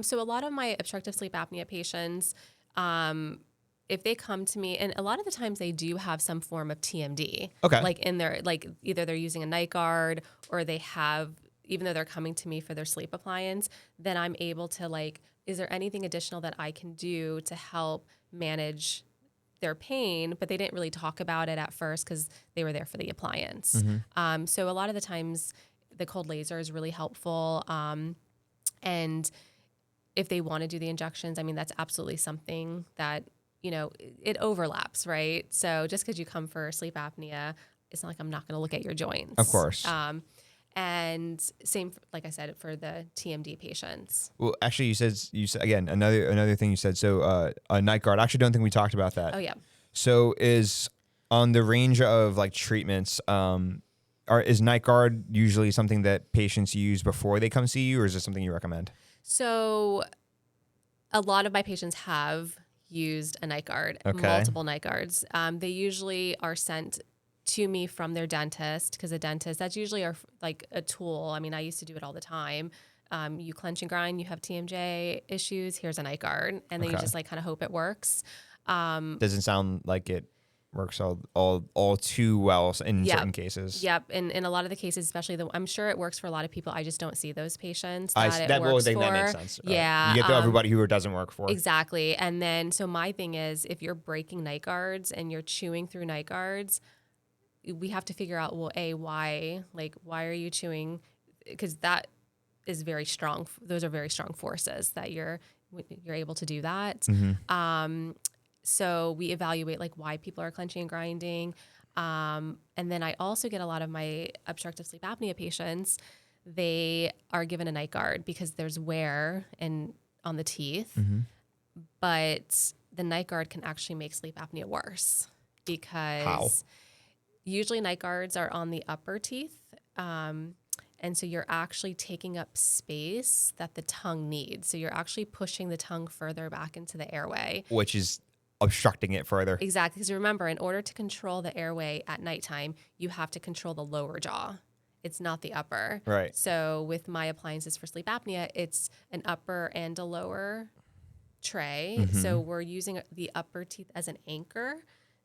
So a lot of my obstructive sleep apnea patients, if they come to me, and a lot of the times they do have some form of TMD. Okay. Like in their, like either they're using a night guard or they have, even though they're coming to me for their sleep appliance, then I'm able to like, is there anything additional that I can do to help manage their pain? But they didn't really talk about it at first because they were there for the appliance. So a lot of the times the cold laser is really helpful. And if they want to do the injections, I mean, that's absolutely something that, it overlaps, right? So just because you come for sleep apnea, it's not like I'm not going to look at your joints. Of course. And same, like I said, for the TMD patients. Well, actually, you said again, another thing you said. So a night guard. I actually don't think we talked about that. Oh, yeah. So is on the range of like treatments, is night guard usually something that patients use before they come see you, or is it something you recommend? So a lot of my patients have used a night guard, multiple night guards. They usually are sent to me from their dentist, because a dentist, that's usually like a tool. I mean, I used to do it all the time. You clench and grind, you have TMJ issues, here's a night guard. And then you just like kind of hope it works. Doesn't sound like it works all too well in certain cases. Yep. And in a lot of the cases, especially I'm sure it works for a lot of people. I just don't see those patients that makes sense. Yeah. You get to everybody who it doesn't work for. Exactly. And then, so my thing is, if you're breaking night guards and you're chewing through night guards, we have to figure out, well, why are you chewing? Because that is very strong. Those are very strong forces that you're able to do that. So we evaluate like why people are clenching and grinding. And then I also get a lot of my obstructive sleep apnea patients, they are given a night guard because there's wear on the teeth, but the night guard can actually make sleep apnea worse because usually night guards are on the upper teeth. And so you're actually taking up space that the tongue needs. So you're actually pushing the tongue further back into the airway, which is obstructing it further. Exactly. Because remember, in order to control the airway at nighttime, you have to control the lower jaw. It's not the upper. Right. So with my appliances for sleep apnea, it's an upper and a lower tray. So we're using the upper teeth as an anchor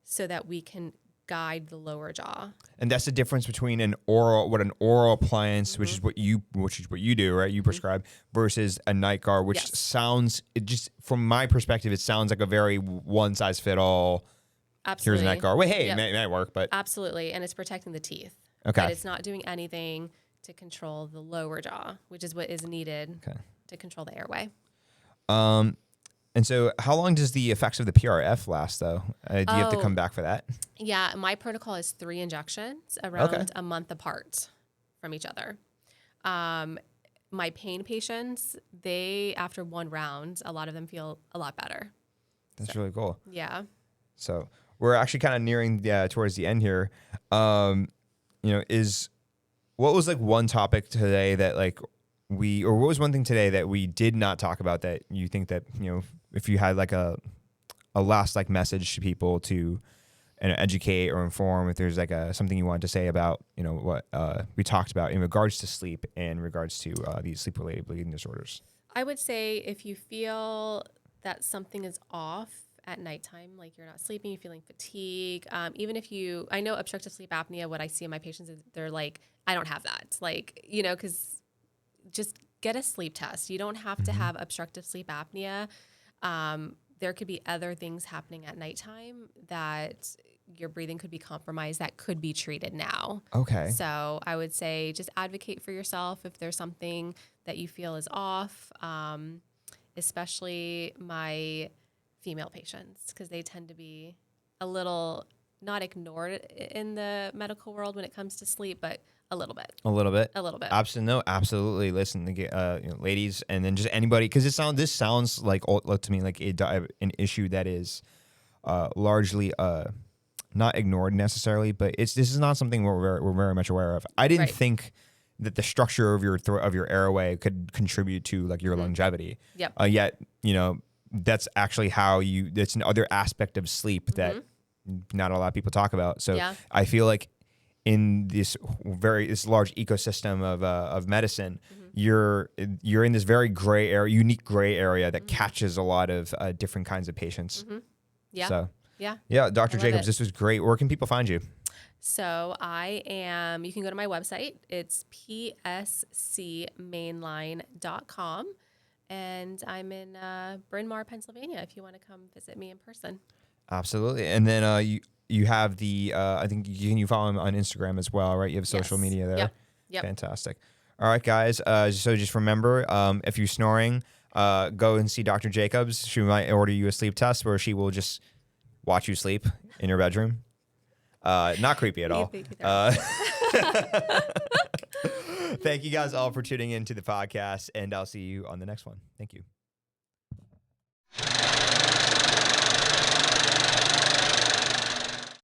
so that we can guide the lower jaw. And that's the difference between an oral appliance, which is what you do, right? You prescribe, versus a night guard, which sounds, it just from my perspective, it sounds like a very one size fit all. Absolutely. Here's a night guard. Wait, hey, it might work, but absolutely, and it's protecting the teeth. Okay. But it's not doing anything to control the lower jaw, which is what is needed to control the airway. And so how long does the effects of the PRF last, though? Do you have to come back for that? Yeah, my protocol is 3 injections around a month apart from each other. My pain patients, after 1 round, a lot of them feel a lot better. That's really cool. Yeah. So we're actually kind of nearing towards the end here. What was like one topic today that like what was one thing today that we did not talk about that you think that, if you had like a last like message to people to educate or inform, if there's like something you wanted to say about, what we talked about in regards to sleep and in regards to these sleep-related bleeding disorders. I would say if you feel that something is off at nighttime, like you're not sleeping, you're feeling fatigue, even if I know obstructive sleep apnea, what I see in my patients is they're like, I don't have that. Like, because just get a sleep test. You don't have to have obstructive sleep apnea. There could be other things happening at nighttime that your breathing could be compromised that could be treated now. Okay. So I would say just advocate for yourself if there's something that you feel is off, especially my female patients, because they tend to be a little not ignored in the medical world when it comes to sleep, but a little bit. A little bit. Absolutely. Listen, ladies, and then just anybody, because this sounds like to me like an issue that is largely not ignored necessarily, but this is not something we're very much aware of. I didn't think that the structure of your airway could contribute to like your longevity. Yep. Yet, that's actually that's another aspect of sleep that not a lot of people talk about. So I feel like in this large ecosystem of medicine, you're in this very unique gray area that catches a lot of different kinds of patients. Yeah. So yeah, Dr. Jacobs, this was great. Where can people find you? So you can go to my website. It's pscmainline.com. And I'm in Bryn Mawr, Pennsylvania, if you want to come visit me in person. Absolutely. And then you have I think you follow him on Instagram as well, right? You have social media there. Yep. Fantastic. All right, guys. So just remember, if you're snoring, go and see Dr. Jacobs. She might order you a sleep test where she will just watch you sleep in your bedroom. Not creepy at all. Thank you guys all for tuning into the podcast, and I'll see you on the next one. Thank you.